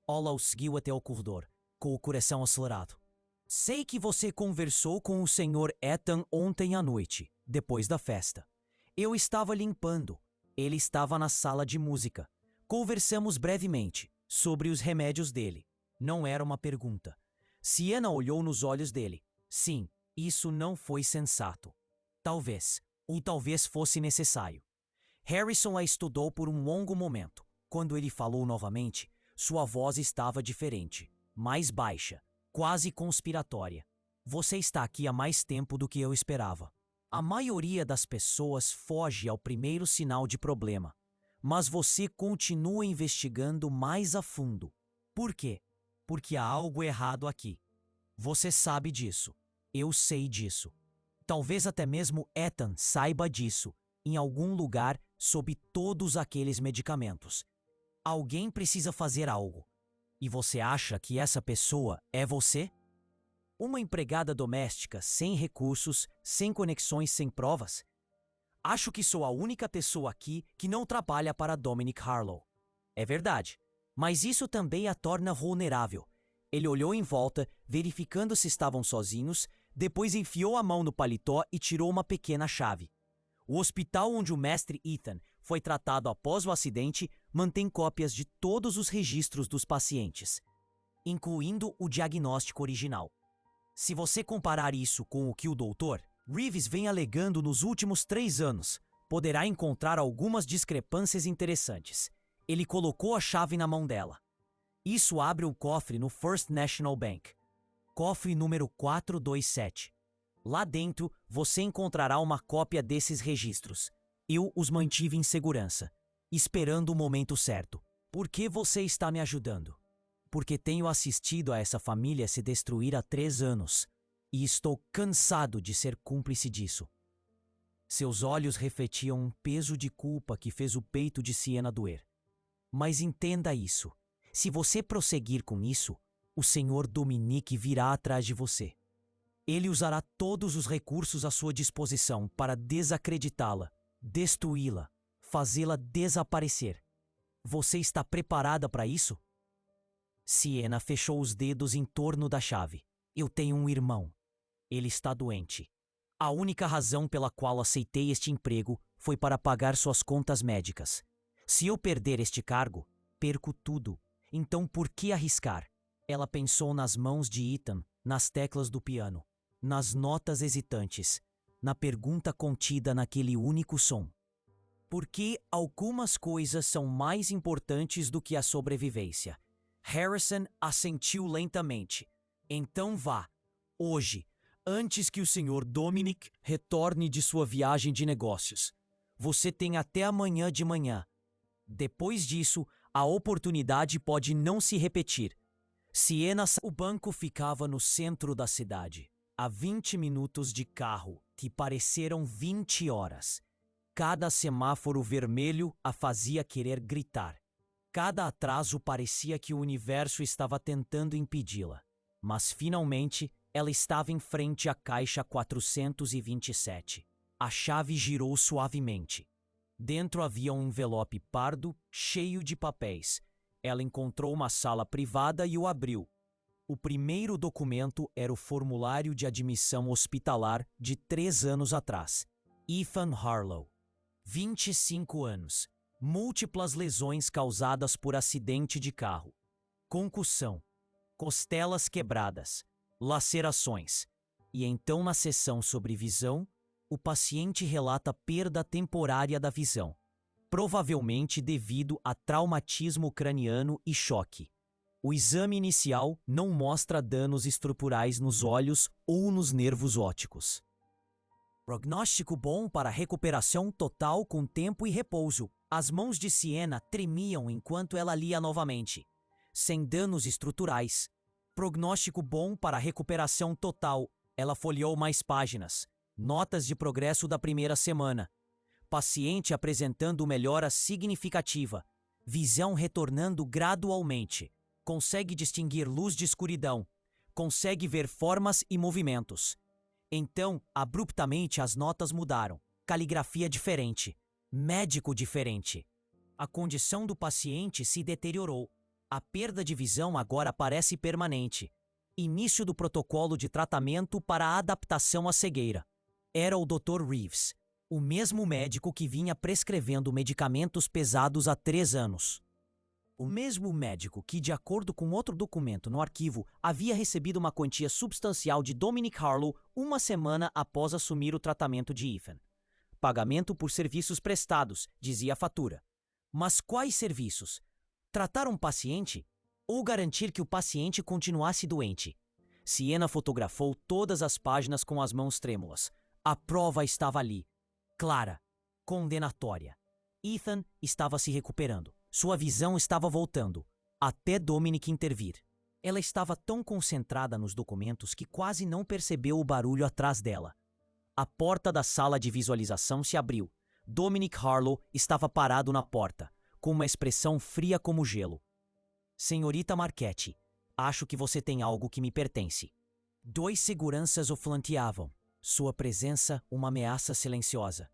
Ola o seguiu até o corredor, com o coração acelerado. Sei que você conversou com o Sr. Ethan ontem à noite, depois da festa. Eu estava limpando. Ele estava na sala de música. Conversamos brevemente sobre os remédios dele. Não era uma pergunta. Sienna olhou nos olhos dele. Sim, isso não foi sensato. Talvez, ou talvez fosse necessário. Harrison a estudou por um longo momento. Quando ele falou novamente, sua voz estava diferente, mais baixa, quase conspiratória. Você está aqui há mais tempo do que eu esperava. A maioria das pessoas foge ao primeiro sinal de problema, mas você continua investigando mais a fundo. Por quê? Porque há algo errado aqui. Você sabe disso. Eu sei disso. Talvez até mesmo Ethan saiba disso, em algum lugar sob todos aqueles medicamentos. Alguém precisa fazer algo. E você acha que essa pessoa é você? Uma empregada doméstica sem recursos, sem conexões, sem provas? Acho que sou a única pessoa aqui que não trabalha para Dominic Harlow. É verdade, mas isso também a torna vulnerável. Ele olhou em volta, verificando se estavam sozinhos, depois enfiou a mão no paletó e tirou uma pequena chave. O hospital onde o mestre Ethan foi tratado após o acidente mantém cópias de todos os registros dos pacientes, incluindo o diagnóstico original. Se você comparar isso com o que o Dr. Reeves vem alegando nos últimos 3 anos, poderá encontrar algumas discrepâncias interessantes. Ele colocou a chave na mão dela. Isso abre o cofre no First National Bank. Cofre número 427. Lá dentro, você encontrará uma cópia desses registros. Eu os mantive em segurança, esperando o momento certo. Por que você está me ajudando? Porque tenho assistido a essa família se destruir há 3 anos e estou cansado de ser cúmplice disso. Seus olhos refletiam um peso de culpa que fez o peito de Siena doer. Mas entenda isso. Se você prosseguir com isso, o Sr. Dominique virá atrás de você. Ele usará todos os recursos à sua disposição para desacreditá-la, destruí-la, fazê-la desaparecer. Você está preparada para isso? Siena fechou os dedos em torno da chave. Eu tenho um irmão. Ele está doente. A única razão pela qual aceitei este emprego foi para pagar suas contas médicas. Se eu perder este cargo, perco tudo. Então por que arriscar? Ela pensou nas mãos de Ethan, nas teclas do piano, nas notas hesitantes, na pergunta contida naquele único som. Por que algumas coisas são mais importantes do que a sobrevivência? Harrison assentiu lentamente. Então vá, hoje, antes que o Sr. Dominic retorne de sua viagem de negócios. Você tem até amanhã de manhã. Depois disso, a oportunidade pode não se repetir. Siena, o banco ficava no centro da cidade, a 20 minutos de carro, que pareceram 20 horas. Cada semáforo vermelho a fazia querer gritar. Cada atraso parecia que o universo estava tentando impedi-la. Mas, finalmente, ela estava em frente à caixa 427. A chave girou suavemente. Dentro havia um envelope pardo, cheio de papéis. Ela encontrou uma sala privada e o abriu. O primeiro documento era o formulário de admissão hospitalar de 3 anos atrás. Ethan Harlow, 25 anos. Múltiplas lesões causadas por acidente de carro. Concussão. Costelas quebradas. Lacerações. E então, na sessão sobre visão, o paciente relata perda temporária da visão, provavelmente devido a traumatismo craniano e choque. O exame inicial não mostra danos estruturais nos olhos ou nos nervos ópticos. Prognóstico bom para recuperação total com tempo e repouso. As mãos de Siena tremiam enquanto ela lia novamente. Sem danos estruturais. Prognóstico bom para recuperação total. Ela folheou mais páginas. Notas de progresso da primeira semana. Paciente apresentando melhora significativa. Visão retornando gradualmente. Consegue distinguir luz de escuridão. Consegue ver formas e movimentos. Então, abruptamente, as notas mudaram. Caligrafia diferente. Médico diferente. A condição do paciente se deteriorou. A perda de visão agora parece permanente. Início do protocolo de tratamento para a adaptação à cegueira. Era o Dr. Reeves, o mesmo médico que vinha prescrevendo medicamentos pesados há 3 anos. O mesmo médico que, de acordo com outro documento no arquivo, havia recebido uma quantia substancial de Dominic Harlow 1 semana após assumir o tratamento de Ethan. Pagamento por serviços prestados, dizia a fatura. Mas quais serviços? Tratar um paciente? Ou garantir que o paciente continuasse doente? Siena fotografou todas as páginas com as mãos trêmulas. A prova estava ali. Clara. Condenatória. Ethan estava se recuperando. Sua visão estava voltando, até Dominic intervir. Ela estava tão concentrada nos documentos que quase não percebeu o barulho atrás dela. A porta da sala de visualização se abriu. Dominic Harlow estava parado na porta, com uma expressão fria como gelo. Senhorita Marchetti, acho que você tem algo que me pertence. 2 seguranças o flanqueavam. Sua presença uma ameaça silenciosa.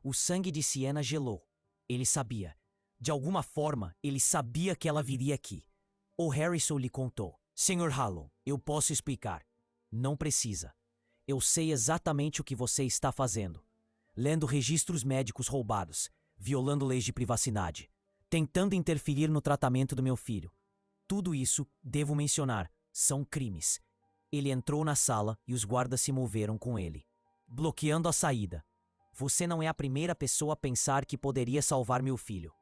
O sangue de Siena gelou. Ele sabia. De alguma forma, ele sabia que ela viria aqui. O Harrison lhe contou. Sr. Harlow, eu posso explicar. Não precisa. Eu sei exatamente o que você está fazendo. Lendo registros médicos roubados, violando leis de privacidade, tentando interferir no tratamento do meu filho. Tudo isso, devo mencionar, são crimes. Ele entrou na sala e os guardas se moveram com ele, bloqueando a saída. Você não é a primeira pessoa a pensar que poderia salvar meu filho.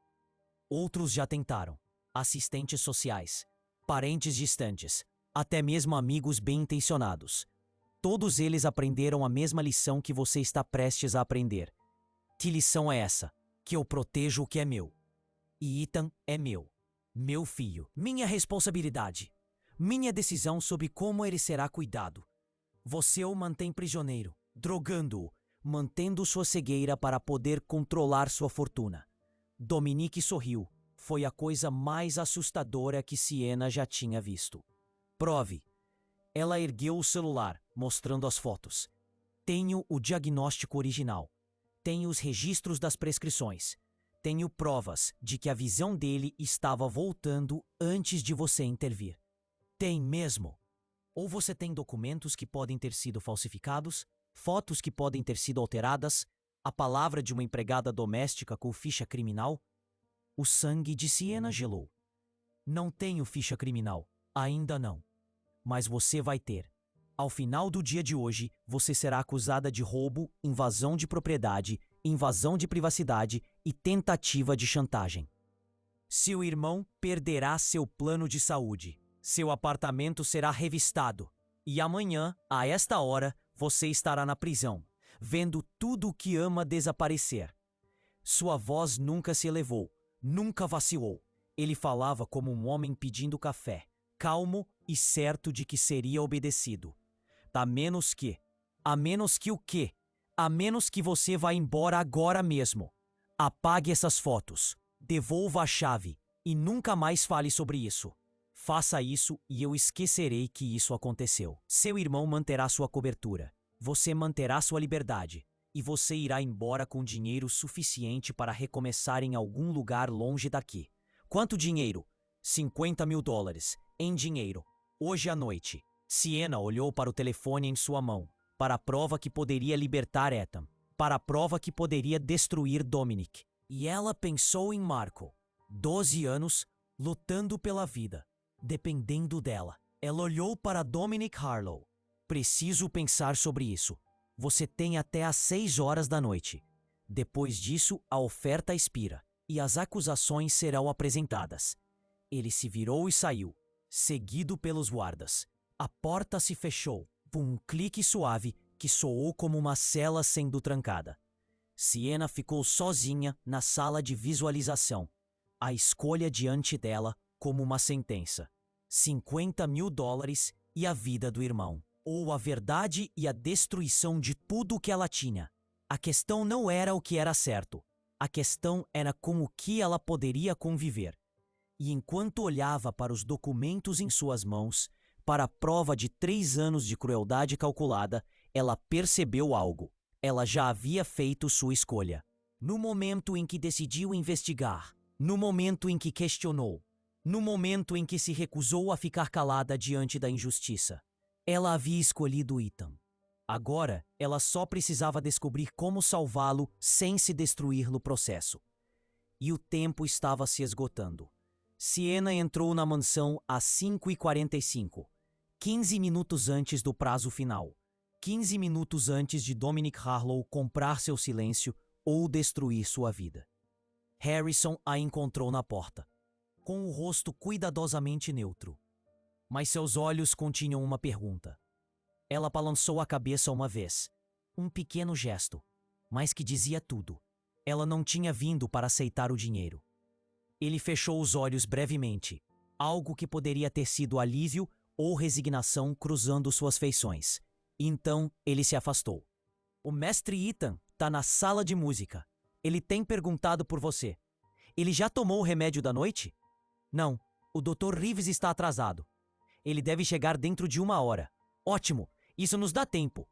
Outros já tentaram. Assistentes sociais, parentes distantes, até mesmo amigos bem-intencionados. Todos eles aprenderam a mesma lição que você está prestes a aprender. Que lição é essa? Que eu protejo o que é meu. E Ethan é meu. Meu filho. Minha responsabilidade. Minha decisão sobre como ele será cuidado. Você o mantém prisioneiro, drogando-o, mantendo sua cegueira para poder controlar sua fortuna. Dominique sorriu. Foi a coisa mais assustadora que Siena já tinha visto. Prove. Ela ergueu o celular, mostrando as fotos. Tenho o diagnóstico original. Tenho os registros das prescrições. Tenho provas de que a visão dele estava voltando antes de você intervir. Tem mesmo. Ou você tem documentos que podem ter sido falsificados, fotos que podem ter sido alteradas, a palavra de uma empregada doméstica com ficha criminal? O sangue de Siena gelou. Não tenho ficha criminal. Ainda não. Mas você vai ter. Ao final do dia de hoje, você será acusada de roubo, invasão de propriedade, invasão de privacidade e tentativa de chantagem. Seu irmão perderá seu plano de saúde. Seu apartamento será revistado. E amanhã, a esta hora, você estará na prisão, vendo tudo o que ama desaparecer. Sua voz nunca se elevou, nunca vacilou. Ele falava como um homem pedindo café, calmo e certo de que seria obedecido. A menos que o quê? A menos que você vá embora agora mesmo. Apague essas fotos, devolva a chave e nunca mais fale sobre isso. Faça isso e eu esquecerei que isso aconteceu. Seu irmão manterá sua cobertura. Você manterá sua liberdade. E você irá embora com dinheiro suficiente para recomeçar em algum lugar longe daqui. Quanto dinheiro? $50.000. Em dinheiro. Hoje à noite. Siena olhou para o telefone em sua mão. Para a prova que poderia libertar Ethan. Para a prova que poderia destruir Dominic. E ela pensou em Marco. 12 anos, lutando pela vida. Dependendo dela. Ela olhou para Dominic Harlow. Preciso pensar sobre isso. Você tem até às 6 horas da noite. Depois disso, a oferta expira e as acusações serão apresentadas. Ele se virou e saiu, seguido pelos guardas. A porta se fechou, com um clique suave que soou como uma cela sendo trancada. Siena ficou sozinha na sala de visualização. A escolha diante dela como uma sentença. $50.000 e a vida do irmão. Ou a verdade e a destruição de tudo o que ela tinha. A questão não era o que era certo. A questão era com o que ela poderia conviver. E enquanto olhava para os documentos em suas mãos, para a prova de 3 anos de crueldade calculada, ela percebeu algo. Ela já havia feito sua escolha. No momento em que decidiu investigar, no momento em que questionou, no momento em que se recusou a ficar calada diante da injustiça, ela havia escolhido Ethan. Agora, ela só precisava descobrir como salvá-lo sem se destruir no processo. E o tempo estava se esgotando. Siena entrou na mansão às 5h45, 15 minutos antes do prazo final. 15 minutos antes de Dominic Harlow comprar seu silêncio ou destruir sua vida. Harrison a encontrou na porta, com o rosto cuidadosamente neutro. Mas seus olhos continham uma pergunta. Ela balançou a cabeça uma vez. Um pequeno gesto, mas que dizia tudo. Ela não tinha vindo para aceitar o dinheiro. Ele fechou os olhos brevemente, algo que poderia ter sido alívio ou resignação cruzando suas feições. Então, ele se afastou. O mestre Ethan está na sala de música. Ele tem perguntado por você. Ele já tomou o remédio da noite? Não, o Dr. Reeves está atrasado. Ele deve chegar dentro de 1 hora. Ótimo, isso nos dá tempo.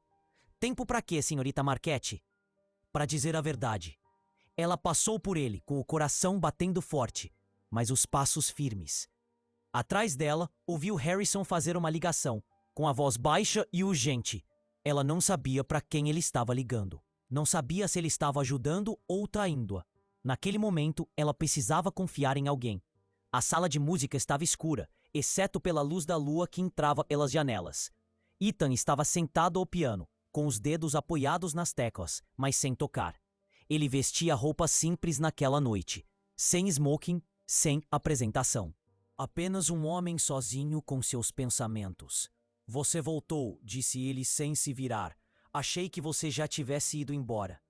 Tempo para quê, senhorita Marchetti? Para dizer a verdade. Ela passou por ele, com o coração batendo forte, mas os passos firmes. Atrás dela, ouviu Harrison fazer uma ligação, com a voz baixa e urgente. Ela não sabia para quem ele estava ligando. Não sabia se ele estava ajudando ou traindo-a. Naquele momento, ela precisava confiar em alguém. A sala de música estava escura, exceto pela luz da lua que entrava pelas janelas. Ethan estava sentado ao piano, com os dedos apoiados nas teclas, mas sem tocar. Ele vestia roupa simples naquela noite, sem smoking, sem apresentação. Apenas um homem sozinho com seus pensamentos. Você voltou, disse ele sem se virar. Achei que você já tivesse ido embora.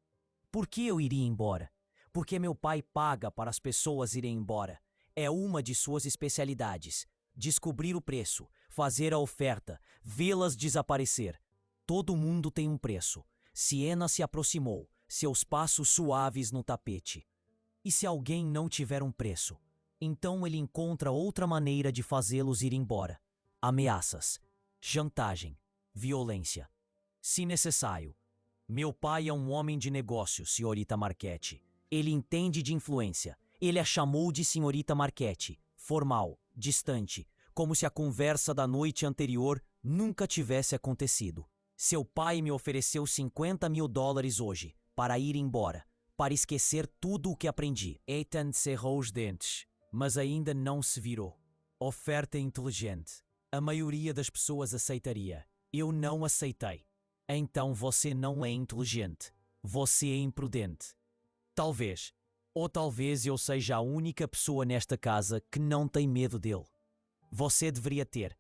Por que eu iria embora? Porque meu pai paga para as pessoas irem embora. É uma de suas especialidades. Descobrir o preço, fazer a oferta, vê-las desaparecer. Todo mundo tem um preço. Siena se aproximou, seus passos suaves no tapete. E se alguém não tiver um preço? Então ele encontra outra maneira de fazê-los ir embora. Ameaças, chantagem, violência. Se necessário. Meu pai é um homem de negócios, senhorita Marchetti. Ele entende de influência. Ele a chamou de senhorita Marchetti, formal, distante, como se a conversa da noite anterior nunca tivesse acontecido. Seu pai me ofereceu $50.000 hoje, para ir embora, para esquecer tudo o que aprendi. Ethan cerrou os dentes, mas ainda não se virou. Oferta inteligente. A maioria das pessoas aceitaria. Eu não aceitei. Então você não é inteligente. Você é imprudente. Talvez. Ou talvez eu seja a única pessoa nesta casa que não tem medo dele. Você deveria ter.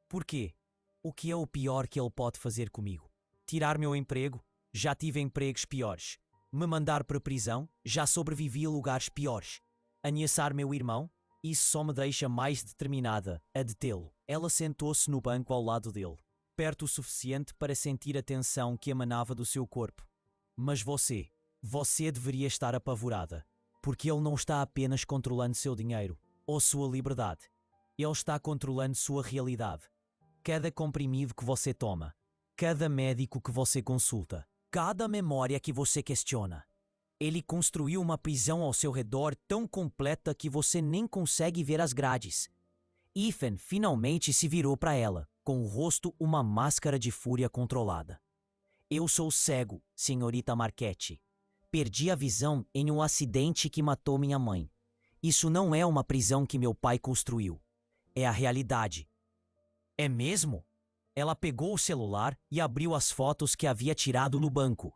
Por quê? O que é o pior que ele pode fazer comigo? Tirar meu emprego? Já tive empregos piores. Me mandar para a prisão? Já sobrevivi a lugares piores. Ameaçar meu irmão? Isso só me deixa mais determinada a detê-lo. Ela sentou-se no banco ao lado dele, perto o suficiente para sentir a tensão que emanava do seu corpo. Mas você deveria estar apavorada, porque ele não está apenas controlando seu dinheiro ou sua liberdade. Ele está controlando sua realidade. Cada comprimido que você toma, cada médico que você consulta, cada memória que você questiona. Ele construiu uma prisão ao seu redor tão completa que você nem consegue ver as grades. Ethan finalmente se virou para ela, com o rosto uma máscara de fúria controlada. Eu sou cego, senhorita Marchetti. Perdi a visão em um acidente que matou minha mãe. Isso não é uma prisão que meu pai construiu. É a realidade. É mesmo? Ela pegou o celular e abriu as fotos que havia tirado no banco.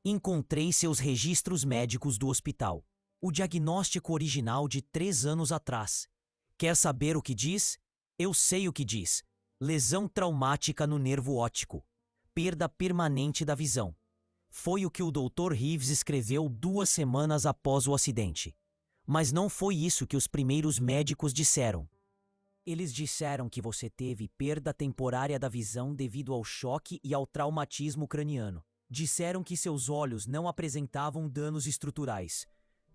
Encontrei seus registros médicos do hospital. O diagnóstico original de 3 anos atrás. Quer saber o que diz? Eu sei o que diz. Lesão traumática no nervo óptico. Perda permanente da visão. Foi o que o Dr. Reeves escreveu 2 semanas após o acidente. Mas não foi isso que os primeiros médicos disseram. Eles disseram que você teve perda temporária da visão devido ao choque e ao traumatismo craniano. Disseram que seus olhos não apresentavam danos estruturais.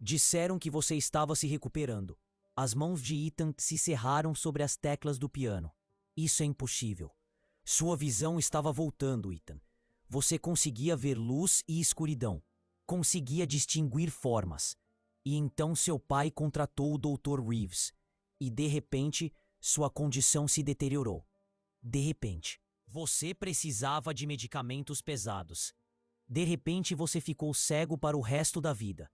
Disseram que você estava se recuperando. As mãos de Ethan se cerraram sobre as teclas do piano. Isso é impossível. Sua visão estava voltando, Ethan. Você conseguia ver luz e escuridão. Conseguia distinguir formas. E então seu pai contratou o Dr. Reeves. E de repente, sua condição se deteriorou. De repente. Você precisava de medicamentos pesados. De repente você ficou cego para o resto da vida.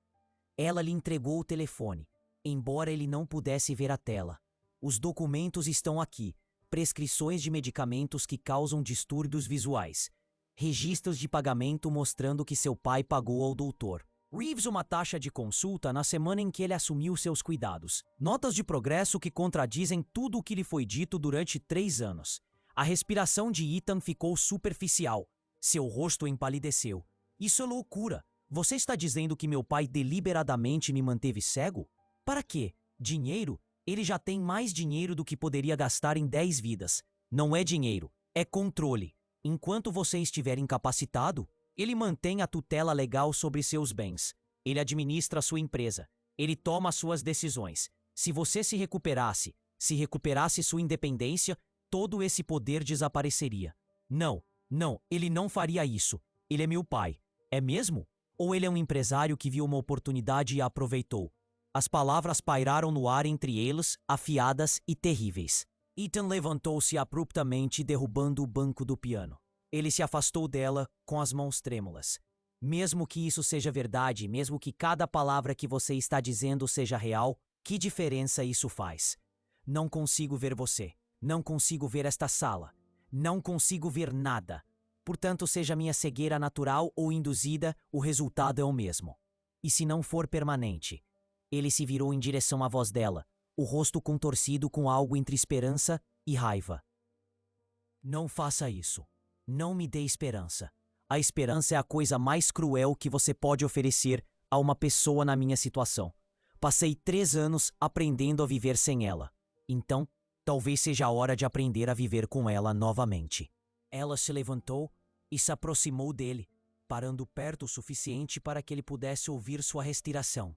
Ela lhe entregou o telefone, embora ele não pudesse ver a tela. Os documentos estão aqui. Prescrições de medicamentos que causam distúrbios visuais. Registros de pagamento mostrando que seu pai pagou ao doutor Reeves uma taxa de consulta na semana em que ele assumiu seus cuidados. Notas de progresso que contradizem tudo o que lhe foi dito durante 3 anos. A respiração de Ethan ficou superficial. Seu rosto empalideceu. Isso é loucura. Você está dizendo que meu pai deliberadamente me manteve cego? Para quê? Dinheiro? Ele já tem mais dinheiro do que poderia gastar em 10 vidas. Não é dinheiro, é controle. Enquanto você estiver incapacitado, ele mantém a tutela legal sobre seus bens. Ele administra sua empresa. Ele toma suas decisões. Se você se recuperasse sua independência, todo esse poder desapareceria. Não, ele não faria isso. Ele é meu pai. É mesmo? Ou ele é um empresário que viu uma oportunidade e a aproveitou? As palavras pairaram no ar entre eles, afiadas e terríveis. Ethan levantou-se abruptamente, derrubando o banco do piano. Ele se afastou dela com as mãos trêmulas. Mesmo que isso seja verdade, mesmo que cada palavra que você está dizendo seja real, que diferença isso faz? Não consigo ver você. Não consigo ver esta sala. Não consigo ver nada. Portanto, seja minha cegueira natural ou induzida, o resultado é o mesmo. E se não for permanente? Ele se virou em direção à voz dela, o rosto contorcido com algo entre esperança e raiva. Não faça isso. Não me dê esperança. A esperança é a coisa mais cruel que você pode oferecer a uma pessoa na minha situação. Passei 3 anos aprendendo a viver sem ela. Então, talvez seja a hora de aprender a viver com ela novamente. Ela se levantou e se aproximou dele, parando perto o suficiente para que ele pudesse ouvir sua respiração.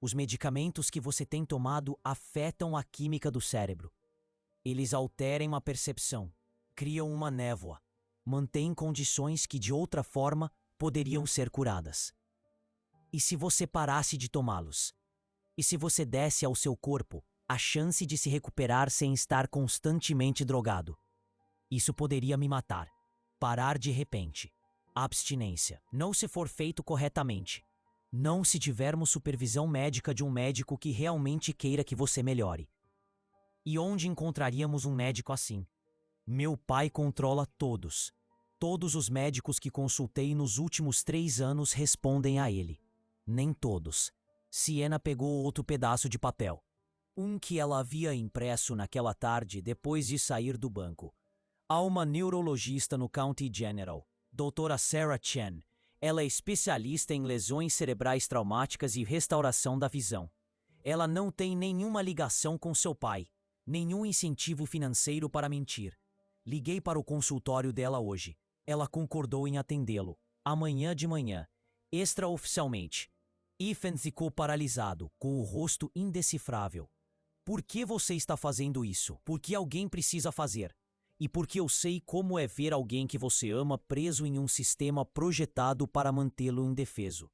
Os medicamentos que você tem tomado afetam a química do cérebro. Eles alteram a percepção, criam uma névoa, mantêm condições que de outra forma poderiam ser curadas. E se você parasse de tomá-los? E se você desse ao seu corpo a chance de se recuperar sem estar constantemente drogado? Isso poderia me matar. Parar de repente. Abstinência. Não se for feito corretamente. Não se tivermos supervisão médica de um médico que realmente queira que você melhore. E onde encontraríamos um médico assim? Meu pai controla todos. Todos os médicos que consultei nos últimos 3 anos respondem a ele. Nem todos. Sienna pegou outro pedaço de papel. Um que ela havia impresso naquela tarde depois de sair do banco. Há uma neurologista no County General, doutora Sarah Chen. Ela é especialista em lesões cerebrais traumáticas e restauração da visão. Ela não tem nenhuma ligação com seu pai, nenhum incentivo financeiro para mentir. Liguei para o consultório dela hoje. Ela concordou em atendê-lo, amanhã de manhã, extraoficialmente. Ethan ficou paralisado, com o rosto indecifrável. Por que você está fazendo isso? Porque alguém precisa fazer. E porque eu sei como é ver alguém que você ama preso em um sistema projetado para mantê-lo indefeso.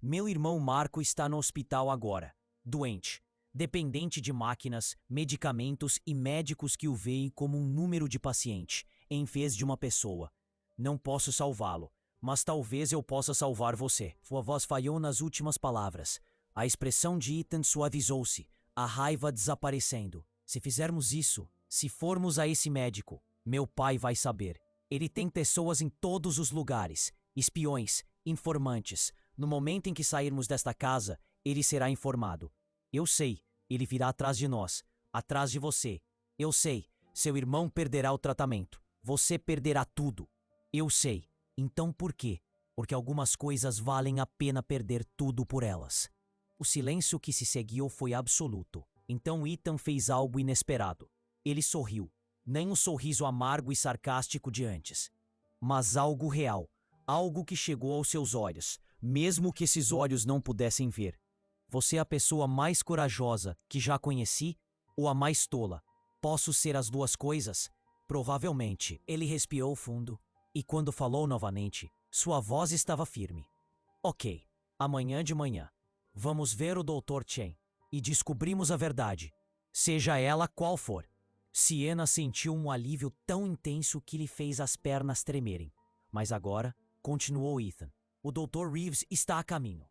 Meu irmão Marco está no hospital agora, doente, dependente de máquinas, medicamentos e médicos que o veem como um número de paciente, em vez de uma pessoa. Não posso salvá-lo, mas talvez eu possa salvar você. Sua voz falhou nas últimas palavras. A expressão de Ethan suavizou-se, a raiva desaparecendo. Se fizermos isso, se formos a esse médico, meu pai vai saber. Ele tem pessoas em todos os lugares, espiões, informantes. No momento em que sairmos desta casa, ele será informado. Eu sei, ele virá atrás de nós, atrás de você. Eu sei, seu irmão perderá o tratamento. Você perderá tudo. Eu sei. Então por quê? Porque algumas coisas valem a pena perder tudo por elas. O silêncio que se seguiu foi absoluto. Então Ethan fez algo inesperado. Ele sorriu. Nem um sorriso amargo e sarcástico de antes, mas algo real, algo que chegou aos seus olhos, mesmo que esses olhos não pudessem ver. Você é a pessoa mais corajosa que já conheci ou a mais tola? Posso ser as duas coisas? Provavelmente. Ele respirou fundo e quando falou novamente, sua voz estava firme. Ok, amanhã de manhã, vamos ver o Dr. Chen e descobrimos a verdade, seja ela qual for. Sienna sentiu um alívio tão intenso que lhe fez as pernas tremerem. Mas agora, continuou Ethan, o Dr. Reeves está a caminho,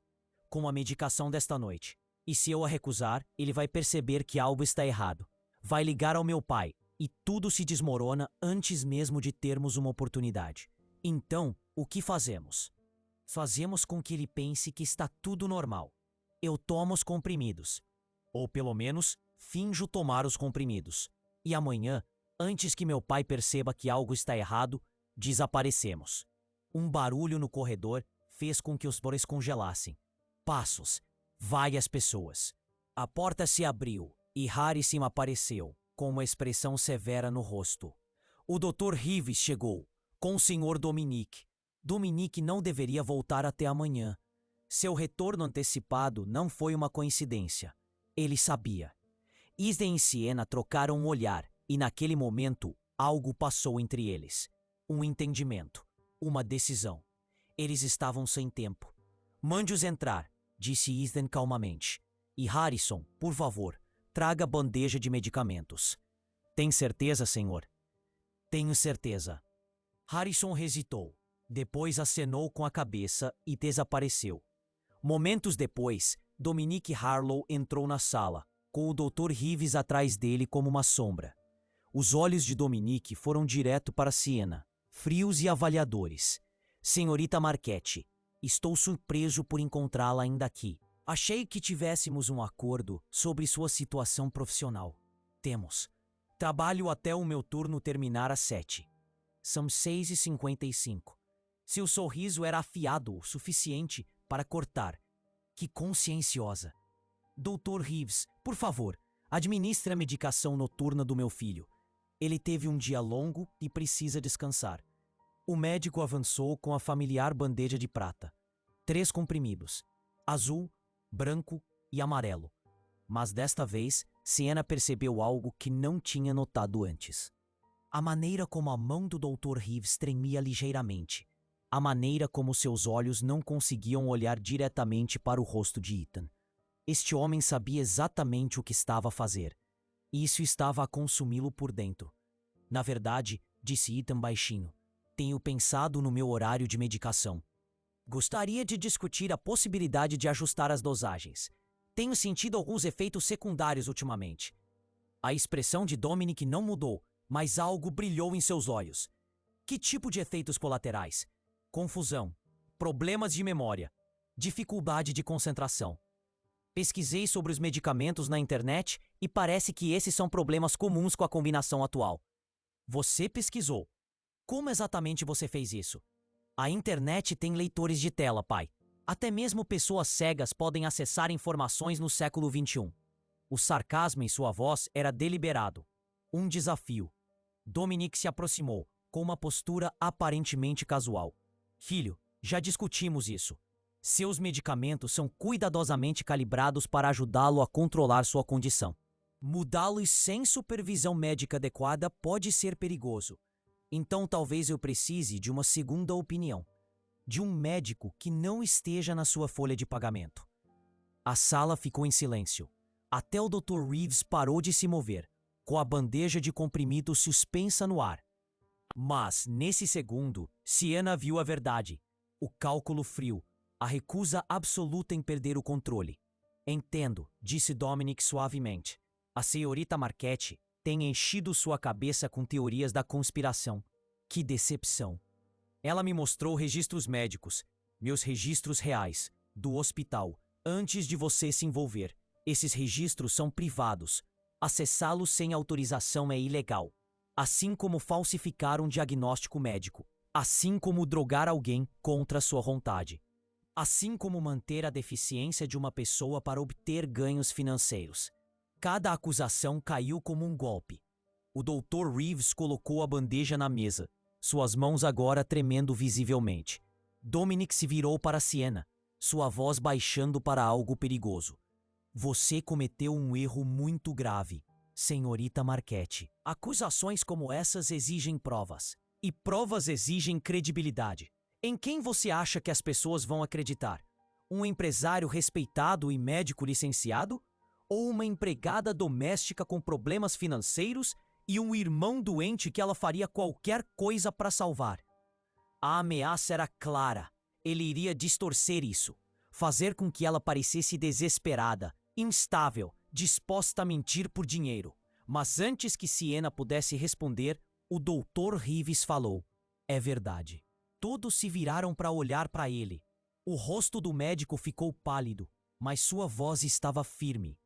com a medicação desta noite. E se eu a recusar, ele vai perceber que algo está errado. Vai ligar ao meu pai, e tudo se desmorona antes mesmo de termos uma oportunidade. Então, o que fazemos? Fazemos com que ele pense que está tudo normal. Eu tomo os comprimidos. Ou pelo menos, finjo tomar os comprimidos. E amanhã, antes que meu pai perceba que algo está errado, desaparecemos. Um barulho no corredor fez com que os dois congelassem. Passos. Várias pessoas. A porta se abriu e Harrison apareceu, com uma expressão severa no rosto. O Dr. Reeves chegou, com o Sr. Dominique. Dominique não deveria voltar até amanhã. Seu retorno antecipado não foi uma coincidência. Ele sabia. Ethan e Sienna trocaram um olhar, e naquele momento, algo passou entre eles. Um entendimento. Uma decisão. Eles estavam sem tempo. Mande-os entrar, disse Ethan calmamente. E Harrison, por favor, traga a bandeja de medicamentos. Tem certeza, senhor? Tenho certeza. Harrison hesitou. Depois acenou com a cabeça e desapareceu. Momentos depois, Dominique Harlow entrou na sala, com o Dr. Reeves atrás dele como uma sombra. Os olhos de Dominique foram direto para Sienna, frios e avaliadores. Senhorita Marchetti, estou surpreso por encontrá-la ainda aqui. Achei que tivéssemos um acordo sobre sua situação profissional. Temos. Trabalho até o meu turno terminar às 7. São 6h55. Seu sorriso era afiado o suficiente para cortar. Que conscienciosa. Dr. Reeves, por favor, administre a medicação noturna do meu filho. Ele teve um dia longo e precisa descansar. O médico avançou com a familiar bandeja de prata. 3 comprimidos, azul, branco e amarelo. Mas desta vez, Siena percebeu algo que não tinha notado antes. A maneira como a mão do Dr. Reeves tremia ligeiramente. A maneira como seus olhos não conseguiam olhar diretamente para o rosto de Ethan. Este homem sabia exatamente o que estava a fazer. E isso estava a consumi-lo por dentro. Na verdade, disse Ethan baixinho, tenho pensado no meu horário de medicação. Gostaria de discutir a possibilidade de ajustar as dosagens. Tenho sentido alguns efeitos secundários ultimamente. A expressão de Dominic não mudou, mas algo brilhou em seus olhos. Que tipo de efeitos colaterais? Confusão, problemas de memória, dificuldade de concentração. Pesquisei sobre os medicamentos na internet e parece que esses são problemas comuns com a combinação atual. Você pesquisou. Como exatamente você fez isso? A internet tem leitores de tela, pai. Até mesmo pessoas cegas podem acessar informações no século XXI. O sarcasmo em sua voz era deliberado. Um desafio. Dominic se aproximou, com uma postura aparentemente casual. Filho, já discutimos isso. Seus medicamentos são cuidadosamente calibrados para ajudá-lo a controlar sua condição. Mudá-los sem supervisão médica adequada pode ser perigoso. Então talvez eu precise de uma segunda opinião. De um médico que não esteja na sua folha de pagamento. A sala ficou em silêncio. Até o Dr. Reeves parou de se mover, com a bandeja de comprimido suspensa no ar. Mas, nesse segundo, Siena viu a verdade. O cálculo frio, a recusa absoluta em perder o controle. Entendo, disse Dominic suavemente. A senhorita Marchetti tem enchido sua cabeça com teorias da conspiração. Que decepção. Ela me mostrou registros médicos, meus registros reais, do hospital, antes de você se envolver. Esses registros são privados. Acessá-los sem autorização é ilegal. Assim como falsificar um diagnóstico médico. Assim como drogar alguém contra sua vontade. Assim como manter a deficiência de uma pessoa para obter ganhos financeiros. Cada acusação caiu como um golpe. O Dr. Reeves colocou a bandeja na mesa, suas mãos agora tremendo visivelmente. Dominic se virou para Siena, sua voz baixando para algo perigoso. Você cometeu um erro muito grave, senhorita Marchetti. Acusações como essas exigem provas. E provas exigem credibilidade. Em quem você acha que as pessoas vão acreditar? Um empresário respeitado e médico licenciado? Ou uma empregada doméstica com problemas financeiros e um irmão doente que ela faria qualquer coisa para salvar? A ameaça era clara. Ele iria distorcer isso, fazer com que ela parecesse desesperada, instável, disposta a mentir por dinheiro. Mas antes que Siena pudesse responder, o Dr. Reeves falou. É verdade. Todos se viraram para olhar para ele. O rosto do médico ficou pálido, mas sua voz estava firme.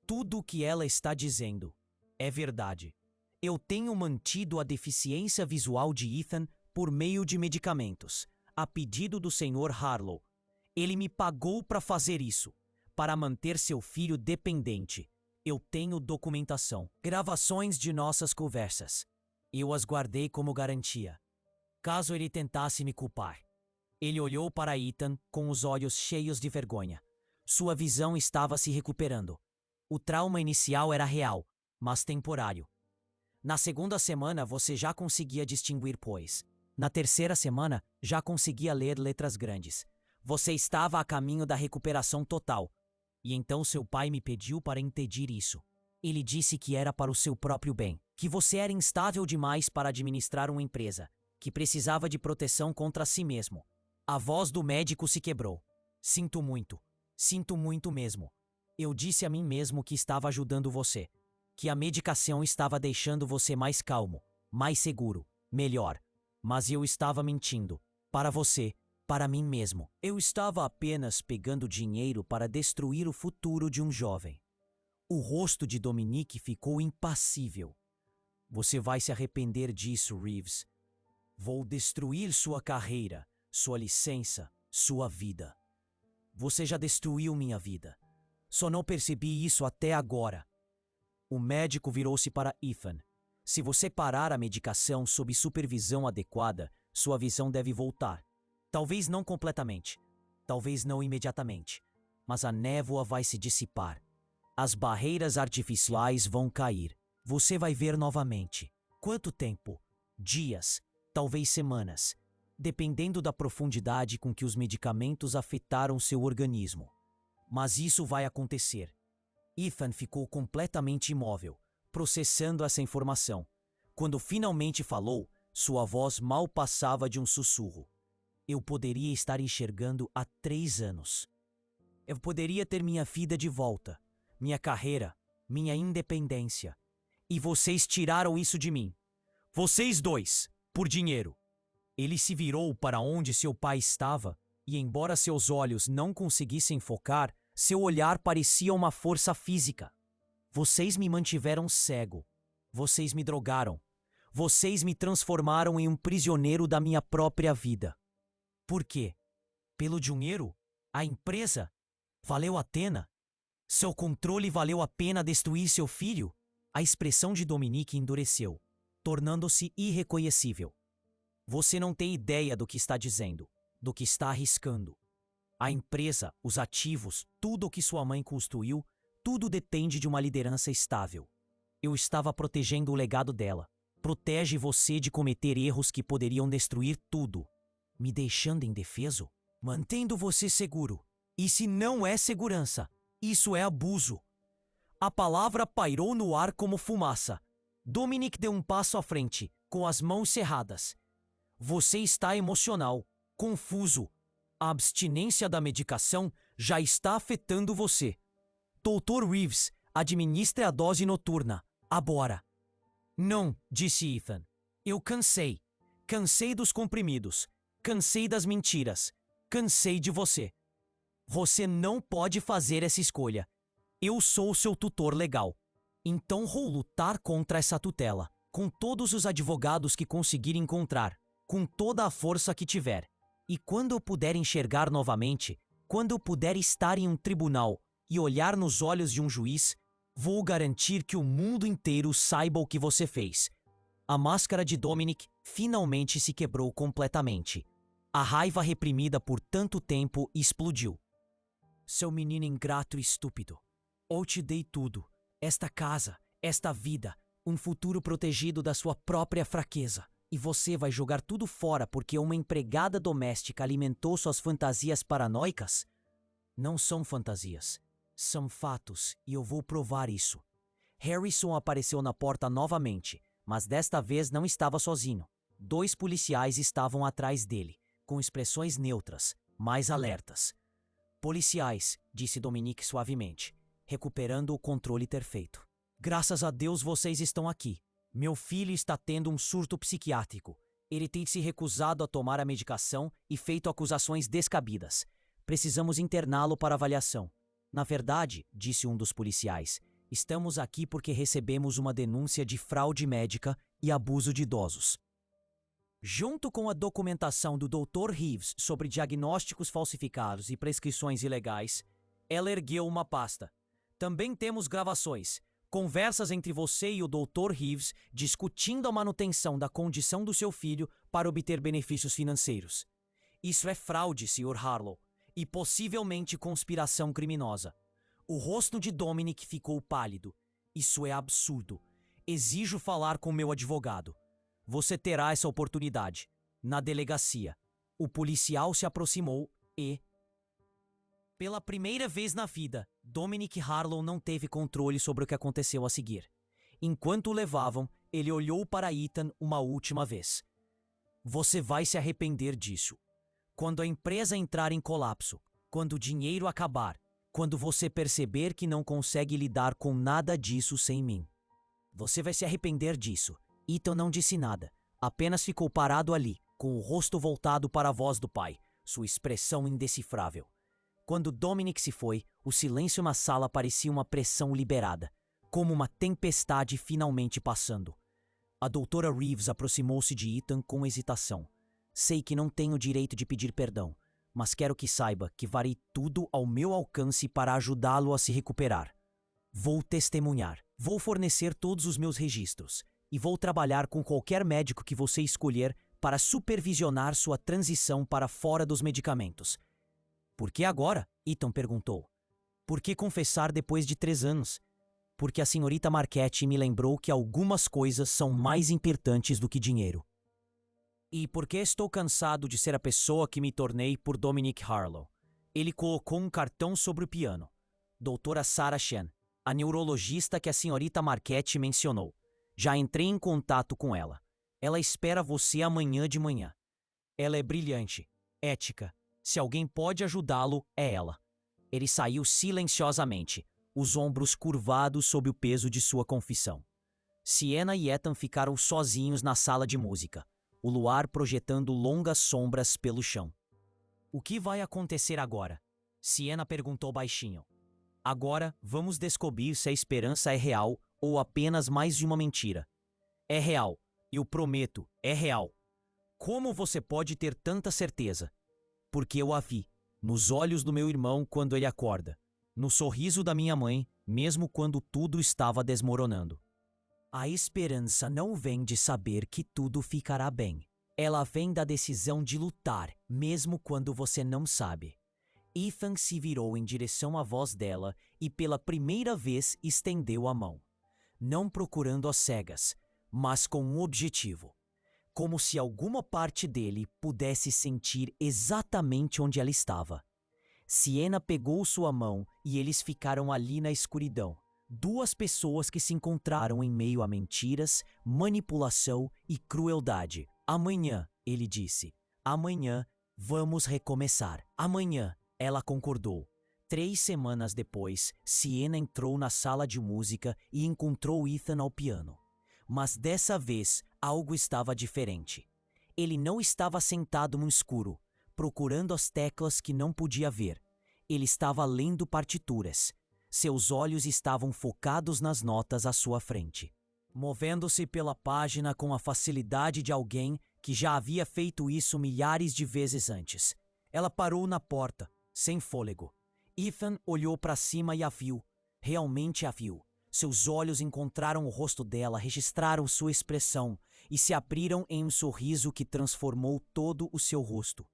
Tudo o que ela está dizendo é verdade. Eu tenho mantido a deficiência visual de Ethan por meio de medicamentos, a pedido do Sr. Harlow. Ele me pagou para fazer isso, para manter seu filho dependente. Eu tenho documentação, gravações de nossas conversas. Eu as guardei como garantia, caso ele tentasse me culpar. Ele olhou para Ethan com os olhos cheios de vergonha. Sua visão estava se recuperando. O trauma inicial era real, mas temporário. Na segunda semana você já conseguia distinguir, pois. Na terceira semana já conseguia ler letras grandes. Você estava a caminho da recuperação total. E então seu pai me pediu para impedir isso. Ele disse que era para o seu próprio bem, que você era instável demais para administrar uma empresa, que precisava de proteção contra si mesmo. A voz do médico se quebrou. Sinto muito mesmo. Eu disse a mim mesmo que estava ajudando você, que a medicação estava deixando você mais calmo, mais seguro, melhor. Mas eu estava mentindo. Para você, para mim mesmo. Eu estava apenas pegando dinheiro para destruir o futuro de um jovem. O rosto de Dominique ficou impassível. Você vai se arrepender disso, Reeves. Vou destruir sua carreira, sua licença, sua vida. Você já destruiu minha vida. Só não percebi isso até agora. O médico virou-se para Ethan. Se você parar a medicação sob supervisão adequada, sua visão deve voltar. Talvez não completamente. Talvez não imediatamente. Mas a névoa vai se dissipar. As barreiras artificiais vão cair. Você vai ver novamente. Quanto tempo? Dias, talvez semanas, dependendo da profundidade com que os medicamentos afetaram seu organismo. Mas isso vai acontecer. Ethan ficou completamente imóvel, processando essa informação. Quando finalmente falou, sua voz mal passava de um sussurro. Eu poderia estar enxergando há 3 anos. Eu poderia ter minha vida de volta, minha carreira, minha independência. E vocês tiraram isso de mim. Vocês dois, por dinheiro. Ele se virou para onde seu pai estava e, embora seus olhos não conseguissem focar, seu olhar parecia uma força física. Vocês me mantiveram cego. Vocês me drogaram. Vocês me transformaram em um prisioneiro da minha própria vida. Por quê? Pelo dinheiro? A empresa? Valeu a pena? Seu controle valeu a pena destruir seu filho? A expressão de Dominique endureceu, tornando-se irreconhecível. Você não tem ideia do que está dizendo, do que está arriscando. A empresa, os ativos, tudo o que sua mãe construiu, tudo depende de uma liderança estável. Eu estava protegendo o legado dela. Protege você de cometer erros que poderiam destruir tudo. Me deixando indefeso? Mantendo você seguro. E se não é segurança, isso é abuso. A palavra pairou no ar como fumaça. Dominic deu um passo à frente, com as mãos cerradas. Você está emocional, confuso. A abstinência da medicação já está afetando você. Dr. Reeves, administre a dose noturna. Agora. Não, disse Ethan. Eu cansei. Cansei dos comprimidos. Cansei das mentiras. Cansei de você. Você não pode fazer essa escolha. Eu sou seu tutor legal. Então vou lutar contra essa tutela, com todos os advogados que conseguir encontrar, com toda a força que tiver. E quando eu puder enxergar novamente, quando eu puder estar em um tribunal e olhar nos olhos de um juiz, vou garantir que o mundo inteiro saiba o que você fez. A máscara de Dominic finalmente se quebrou completamente. A raiva reprimida por tanto tempo explodiu. Seu menino ingrato e estúpido. Eu te dei tudo. Esta casa, esta vida, um futuro protegido da sua própria fraqueza. E você vai jogar tudo fora porque uma empregada doméstica alimentou suas fantasias paranoicas? Não são fantasias. São fatos e eu vou provar isso. Harrison apareceu na porta novamente, mas desta vez não estava sozinho. 2 policiais estavam atrás dele, com expressões neutras, mais alertas. Policiais, disse Dominique suavemente, recuperando o controle perfeito. Graças a Deus vocês estão aqui. Meu filho está tendo um surto psiquiátrico. Ele tem se recusado a tomar a medicação e feito acusações descabidas. Precisamos interná-lo para avaliação. Na verdade, disse um dos policiais, estamos aqui porque recebemos uma denúncia de fraude médica e abuso de idosos. Junto com a documentação do Dr. Reeves sobre diagnósticos falsificados e prescrições ilegais, ela ergueu uma pasta. Também temos gravações, conversas entre você e o Dr. Reeves discutindo a manutenção da condição do seu filho para obter benefícios financeiros. Isso é fraude, Sr. Harlow, e possivelmente conspiração criminosa. O rosto de Dominic ficou pálido. Isso é absurdo. Exijo falar com meu advogado. Você terá essa oportunidade. Na delegacia. O policial se aproximou e... Pela primeira vez na vida, Dominic Harlow não teve controle sobre o que aconteceu a seguir. Enquanto o levavam, ele olhou para Ethan uma última vez. Você vai se arrepender disso. Quando a empresa entrar em colapso, quando o dinheiro acabar, quando você perceber que não consegue lidar com nada disso sem mim. Você vai se arrepender disso. Ethan não disse nada, apenas ficou parado ali, com o rosto voltado para a voz do pai, sua expressão indecifrável. Quando Dominic se foi, o silêncio na sala parecia uma pressão liberada, como uma tempestade finalmente passando. A doutora Reeves aproximou-se de Ethan com hesitação. Sei que não tenho o direito de pedir perdão, mas quero que saiba que farei tudo ao meu alcance para ajudá-lo a se recuperar. Vou testemunhar, vou fornecer todos os meus registros e vou trabalhar com qualquer médico que você escolher para supervisionar sua transição para fora dos medicamentos. Por que agora? Ethan perguntou. Por que confessar depois de 3 anos? Porque a senhorita Marchetti me lembrou que algumas coisas são mais importantes do que dinheiro. E porque estou cansado de ser a pessoa que me tornei por Dominic Harlow. Ele colocou um cartão sobre o piano. Doutora Sarah Shen, a neurologista que a senhorita Marchetti mencionou. Já entrei em contato com ela. Ela espera você amanhã de manhã. Ela é brilhante, ética. Se alguém pode ajudá-lo, é ela. Ele saiu silenciosamente, os ombros curvados sob o peso de sua confissão. Sienna e Ethan ficaram sozinhos na sala de música, o luar projetando longas sombras pelo chão. O que vai acontecer agora? Sienna perguntou baixinho. Agora vamos descobrir se a esperança é real ou apenas mais de uma mentira. É real, eu prometo, é real. Como você pode ter tanta certeza? Porque eu a vi, nos olhos do meu irmão quando ele acorda, no sorriso da minha mãe, mesmo quando tudo estava desmoronando. A esperança não vem de saber que tudo ficará bem. Ela vem da decisão de lutar, mesmo quando você não sabe. Ethan se virou em direção à voz dela e pela primeira vez estendeu a mão. Não procurando às cegas, mas com um objetivo. Como se alguma parte dele pudesse sentir exatamente onde ela estava. Sienna pegou sua mão e eles ficaram ali na escuridão. 2 pessoas que se encontraram em meio a mentiras, manipulação e crueldade. Amanhã, ele disse. Amanhã, vamos recomeçar. Amanhã, ela concordou. 3 semanas depois, Sienna entrou na sala de música e encontrou Ethan ao piano. Mas dessa vez, algo estava diferente. Ele não estava sentado no escuro, procurando as teclas que não podia ver. Ele estava lendo partituras. Seus olhos estavam focados nas notas à sua frente. Movendo-se pela página com a facilidade de alguém que já havia feito isso milhares de vezes antes. Ela parou na porta, sem fôlego. Ethan olhou para cima e a viu. Realmente a viu. Seus olhos encontraram o rosto dela, registraram sua expressão e se abriram em um sorriso que transformou todo o seu rosto.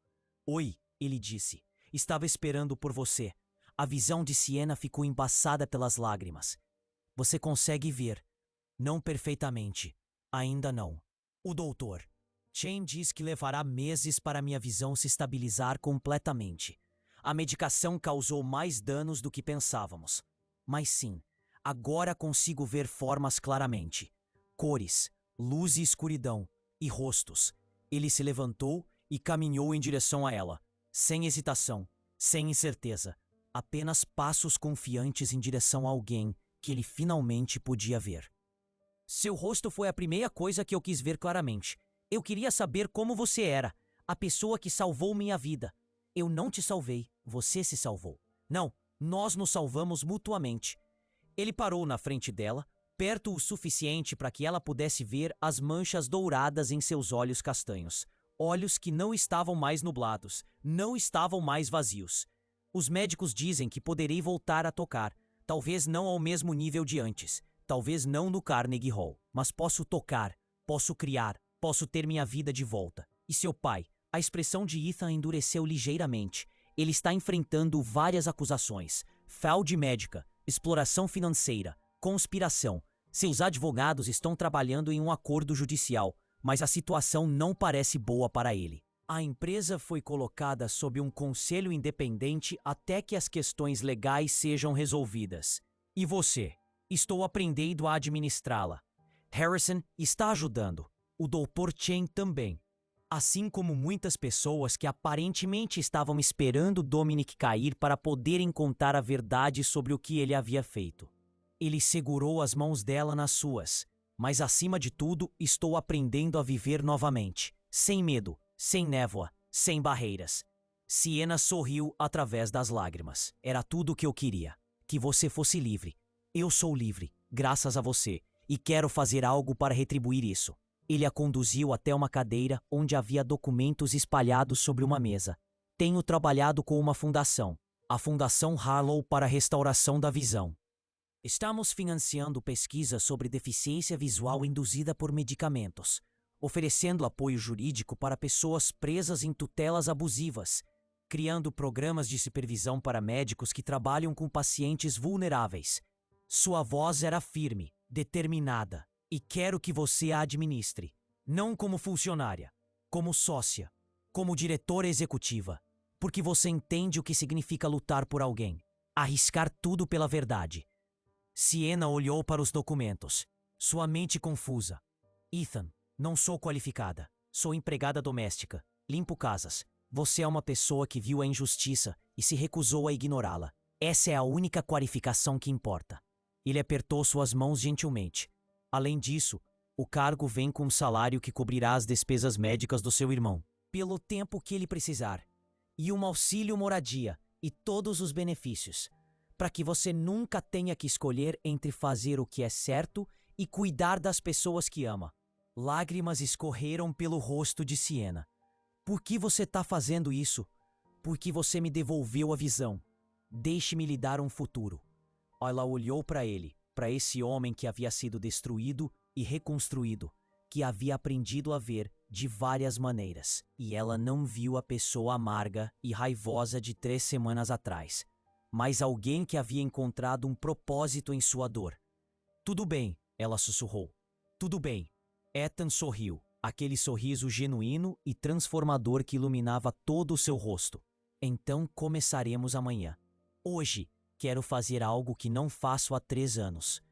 Oi, ele disse. Estava esperando por você. A visão de Sienna ficou embaçada pelas lágrimas. Você consegue ver. Não perfeitamente. Ainda não. O doutor. Chen diz que levará meses para minha visão se estabilizar completamente. A medicação causou mais danos do que pensávamos. Mas sim, agora consigo ver formas claramente. Cores, luz e escuridão, e rostos. Ele se levantou e caminhou em direção a ela. Sem hesitação, sem incerteza. Apenas passos confiantes em direção a alguém que ele finalmente podia ver. Seu rosto foi a primeira coisa que eu quis ver claramente. Eu queria saber como você era, a pessoa que salvou minha vida. Eu não te salvei, você se salvou. Não, nós nos salvamos mutuamente. Ele parou na frente dela, perto o suficiente para que ela pudesse ver as manchas douradas em seus olhos castanhos. Olhos que não estavam mais nublados, não estavam mais vazios. Os médicos dizem que poderei voltar a tocar, talvez não ao mesmo nível de antes, talvez não no Carnegie Hall, mas posso tocar, posso criar, posso ter minha vida de volta. E seu pai? A expressão de Ethan endureceu ligeiramente. Ele está enfrentando várias acusações. Fraude médica, exploração financeira, conspiração. Seus advogados estão trabalhando em um acordo judicial, mas a situação não parece boa para ele. A empresa foi colocada sob um conselho independente até que as questões legais sejam resolvidas. E você? Estou aprendendo a administrá-la. Harrison está ajudando. O Dr. Chen também. Assim como muitas pessoas que aparentemente estavam esperando Dominic cair para poderem contar a verdade sobre o que ele havia feito. Ele segurou as mãos dela nas suas, mas acima de tudo estou aprendendo a viver novamente, sem medo, sem névoa, sem barreiras. Sienna sorriu através das lágrimas. Era tudo o que eu queria, que você fosse livre. Eu sou livre, graças a você, e quero fazer algo para retribuir isso. Ele a conduziu até uma cadeira onde havia documentos espalhados sobre uma mesa. Tenho trabalhado com uma fundação, a Fundação Harlow para a Restauração da Visão. Estamos financiando pesquisa sobre deficiência visual induzida por medicamentos, oferecendo apoio jurídico para pessoas presas em tutelas abusivas, criando programas de supervisão para médicos que trabalham com pacientes vulneráveis. Sua voz era firme, determinada, e quero que você a administre, não como funcionária, como sócia, como diretora executiva, porque você entende o que significa lutar por alguém, arriscar tudo pela verdade. Sienna olhou para os documentos, sua mente confusa. Ethan, não sou qualificada, sou empregada doméstica, limpo casas. Você é uma pessoa que viu a injustiça e se recusou a ignorá-la. Essa é a única qualificação que importa. Ele apertou suas mãos gentilmente. Além disso, o cargo vem com um salário que cobrirá as despesas médicas do seu irmão, pelo tempo que ele precisar, e um auxílio moradia e todos os benefícios, para que você nunca tenha que escolher entre fazer o que é certo e cuidar das pessoas que ama. Lágrimas escorreram pelo rosto de Sienna. Por que você está fazendo isso? Porque você me devolveu a visão. Deixe-me lhe dar um futuro. Ela olhou para ele, para esse homem que havia sido destruído e reconstruído, que havia aprendido a ver de várias maneiras. E ela não viu a pessoa amarga e raivosa de 3 semanas atrás, mas alguém que havia encontrado um propósito em sua dor. Tudo bem, ela sussurrou. Tudo bem. Ethan sorriu. Aquele sorriso genuíno e transformador que iluminava todo o seu rosto. Então começaremos amanhã. Hoje, quero fazer algo que não faço há 3 anos.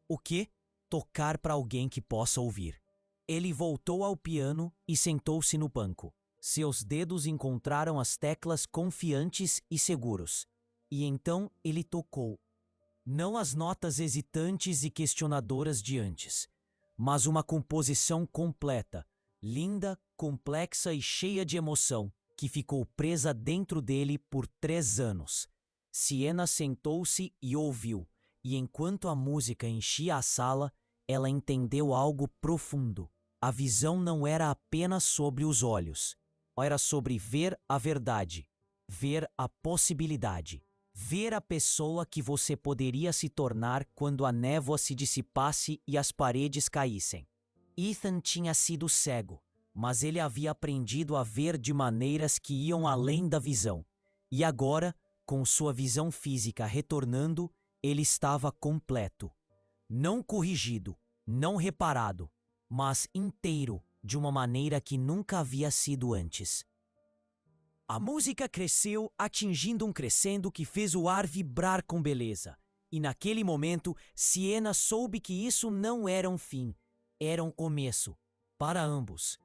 O quê? Tocar para alguém que possa ouvir. Ele voltou ao piano e sentou-se no banco. Seus dedos encontraram as teclas confiantes e seguros. E então ele tocou. Não as notas hesitantes e questionadoras de antes, mas uma composição completa, linda, complexa e cheia de emoção, que ficou presa dentro dele por 3 anos. Sienna sentou-se e ouviu, e enquanto a música enchia a sala, ela entendeu algo profundo. A visão não era apenas sobre os olhos, era sobre ver a verdade, ver a possibilidade. Ver a pessoa que você poderia se tornar quando a névoa se dissipasse e as paredes caíssem. Ethan tinha sido cego, mas ele havia aprendido a ver de maneiras que iam além da visão. E agora, com sua visão física retornando, ele estava completo. Não corrigido, não reparado, mas inteiro, de uma maneira que nunca havia sido antes. A música cresceu, atingindo um crescendo que fez o ar vibrar com beleza. E naquele momento, Sienna soube que isso não era um fim, era um começo, para ambos.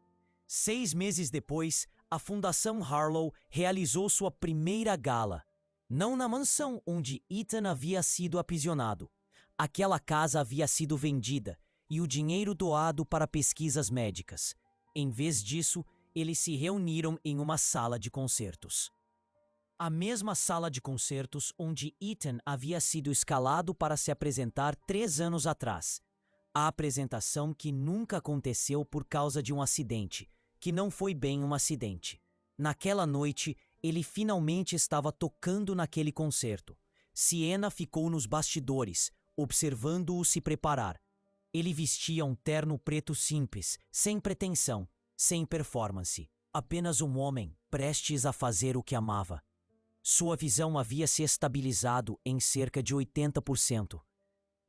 6 meses depois, a Fundação Harlow realizou sua primeira gala. Não na mansão onde Ethan havia sido aprisionado. Aquela casa havia sido vendida e o dinheiro doado para pesquisas médicas. Em vez disso, eles se reuniram em uma sala de concertos. A mesma sala de concertos onde Ethan havia sido escalado para se apresentar 3 anos atrás. A apresentação que nunca aconteceu por causa de um acidente, que não foi bem um acidente. Naquela noite, ele finalmente estava tocando naquele concerto. Sienna ficou nos bastidores, observando-o se preparar. Ele vestia um terno preto simples, sem pretensão, sem performance. Apenas um homem, prestes a fazer o que amava. Sua visão havia se estabilizado em cerca de 80%.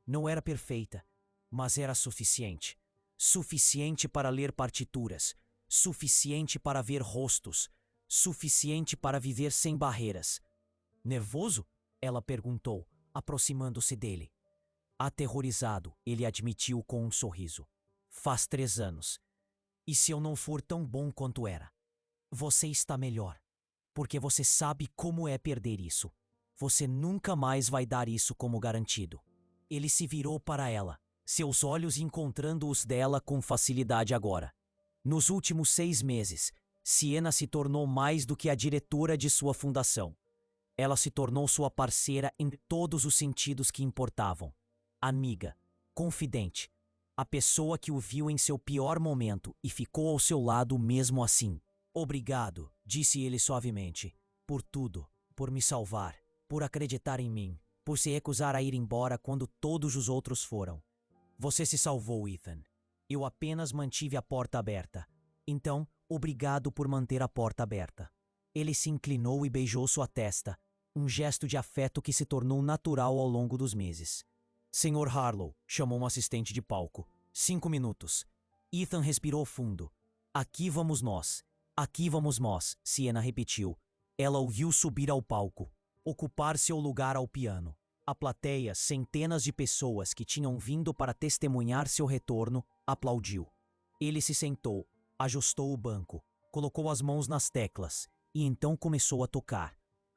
Não era perfeita, mas era suficiente. Suficiente para ler partituras, suficiente para ver rostos, suficiente para viver sem barreiras. Nervoso? Ela perguntou, aproximando-se dele. Aterrorizado, ele admitiu com um sorriso. Faz 3 anos. E se eu não for tão bom quanto era? Você está melhor, porque você sabe como é perder isso. Você nunca mais vai dar isso como garantido. Ele se virou para ela, seus olhos encontrando os dela com facilidade agora. Nos últimos 6 meses, Sienna se tornou mais do que a diretora de sua fundação. Ela se tornou sua parceira em todos os sentidos que importavam. Amiga, confidente, a pessoa que o viu em seu pior momento e ficou ao seu lado mesmo assim. Obrigado, disse ele suavemente, por tudo, por me salvar, por acreditar em mim, por se recusar a ir embora quando todos os outros foram. Você se salvou, Ethan. Eu apenas mantive a porta aberta. Então, obrigado por manter a porta aberta. Ele se inclinou e beijou sua testa, um gesto de afeto que se tornou natural ao longo dos meses. Sr. Harlow, chamou um assistente de palco. 5 minutos. Ethan respirou fundo. Aqui vamos nós. Aqui vamos nós, Sienna repetiu. Ela o viu subir ao palco, ocupar seu lugar ao piano. A plateia, centenas de pessoas que tinham vindo para testemunhar seu retorno, aplaudiu. Ele se sentou, ajustou o banco, colocou as mãos nas teclas e então começou a tocar.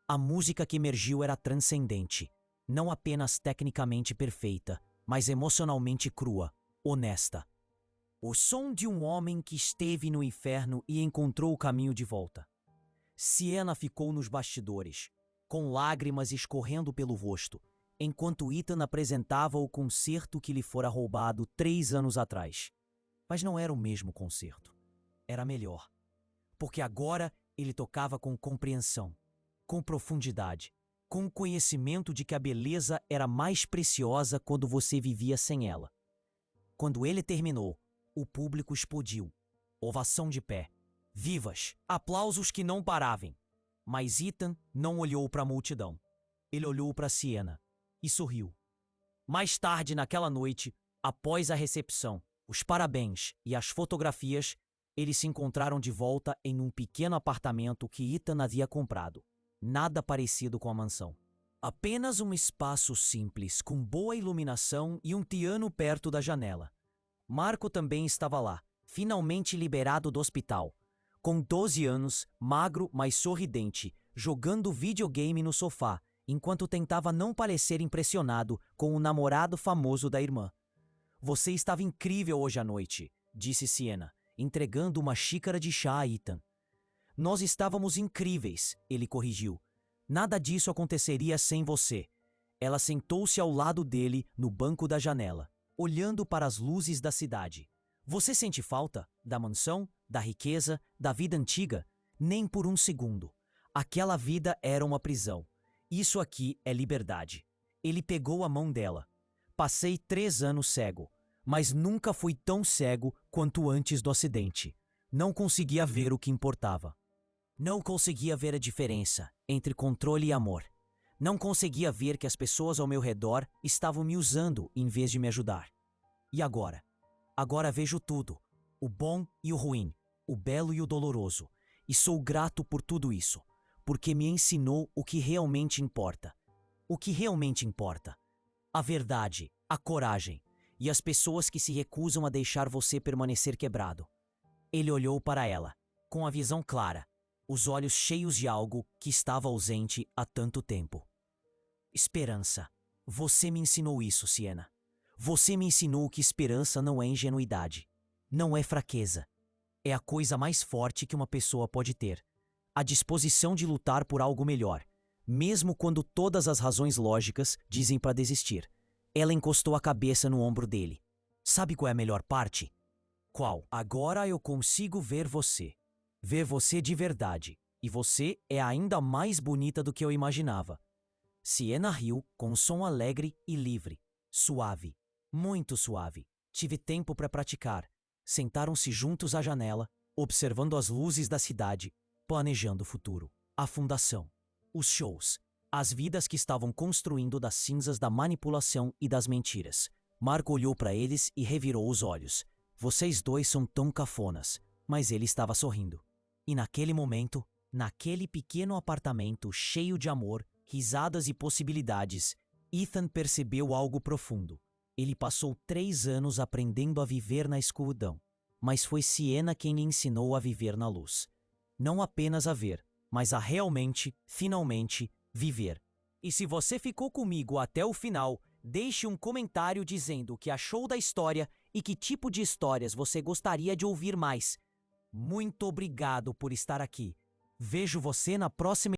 A música que emergiu era transcendente, não apenas tecnicamente perfeita, mas emocionalmente crua, honesta. O som de um homem que esteve no inferno e encontrou o caminho de volta. Sienna ficou nos bastidores, com lágrimas escorrendo pelo rosto, enquanto Ethan apresentava o concerto que lhe fora roubado 3 anos atrás. Mas não era o mesmo concerto. Era melhor. Porque agora ele tocava com compreensão, com profundidade, com o conhecimento de que a beleza era mais preciosa quando você vivia sem ela. Quando ele terminou, o público explodiu. Ovação de pé. Vivas. Aplausos que não paravam. Mas Ethan não olhou para a multidão. Ele olhou para Sienna e sorriu. Mais tarde naquela noite, após a recepção, os parabéns e as fotografias, eles se encontraram de volta em um pequeno apartamento que Ethan havia comprado. Nada parecido com a mansão. Apenas um espaço simples, com boa iluminação e um piano perto da janela. Marco também estava lá, finalmente liberado do hospital. Com 12 anos, magro, mas sorridente, jogando videogame no sofá, enquanto tentava não parecer impressionado com o namorado famoso da irmã. Você estava incrível hoje à noite, disse Sienna, entregando uma xícara de chá a Ethan. Nós estávamos incríveis, ele corrigiu. Nada disso aconteceria sem você. Ela sentou-se ao lado dele no banco da janela, olhando para as luzes da cidade. Você sente falta da mansão, da riqueza, da vida antiga? Nem por um segundo. Aquela vida era uma prisão. Isso aqui é liberdade. Ele pegou a mão dela. Passei 3 anos cego, mas nunca fui tão cego quanto antes do acidente. Não conseguia ver o que importava. Não conseguia ver a diferença entre controle e amor. Não conseguia ver que as pessoas ao meu redor estavam me usando em vez de me ajudar. E agora? Agora vejo tudo, o bom e o ruim, o belo e o doloroso, e sou grato por tudo isso, porque me ensinou o que realmente importa. O que realmente importa. A verdade, a coragem e as pessoas que se recusam a deixar você permanecer quebrado. Ele olhou para ela, com a visão clara, os olhos cheios de algo que estava ausente há tanto tempo. Esperança. Você me ensinou isso, Sienna. Você me ensinou que esperança não é ingenuidade, não é fraqueza. É a coisa mais forte que uma pessoa pode ter. A disposição de lutar por algo melhor, mesmo quando todas as razões lógicas dizem para desistir. Ela encostou a cabeça no ombro dele. Sabe qual é a melhor parte? Qual? Agora eu consigo ver você. Ver você de verdade. E você é ainda mais bonita do que eu imaginava. Sienna riu com um som alegre e livre. Suave. Muito suave. Tive tempo para praticar. Sentaram-se juntos à janela, observando as luzes da cidade, planejando o futuro. A fundação. Os shows. As vidas que estavam construindo das cinzas da manipulação e das mentiras. Marco olhou para eles e revirou os olhos. Vocês dois são tão cafonas. Mas ele estava sorrindo. E naquele momento, naquele pequeno apartamento cheio de amor, risadas e possibilidades, Ethan percebeu algo profundo. Ele passou 3 anos aprendendo a viver na escuridão, mas foi Sienna quem lhe ensinou a viver na luz. Não apenas a ver, mas a realmente, finalmente, viver. E se você ficou comigo até o final, deixe um comentário dizendo o que achou da história e que tipo de histórias você gostaria de ouvir mais. Muito obrigado por estar aqui. Vejo você na próxima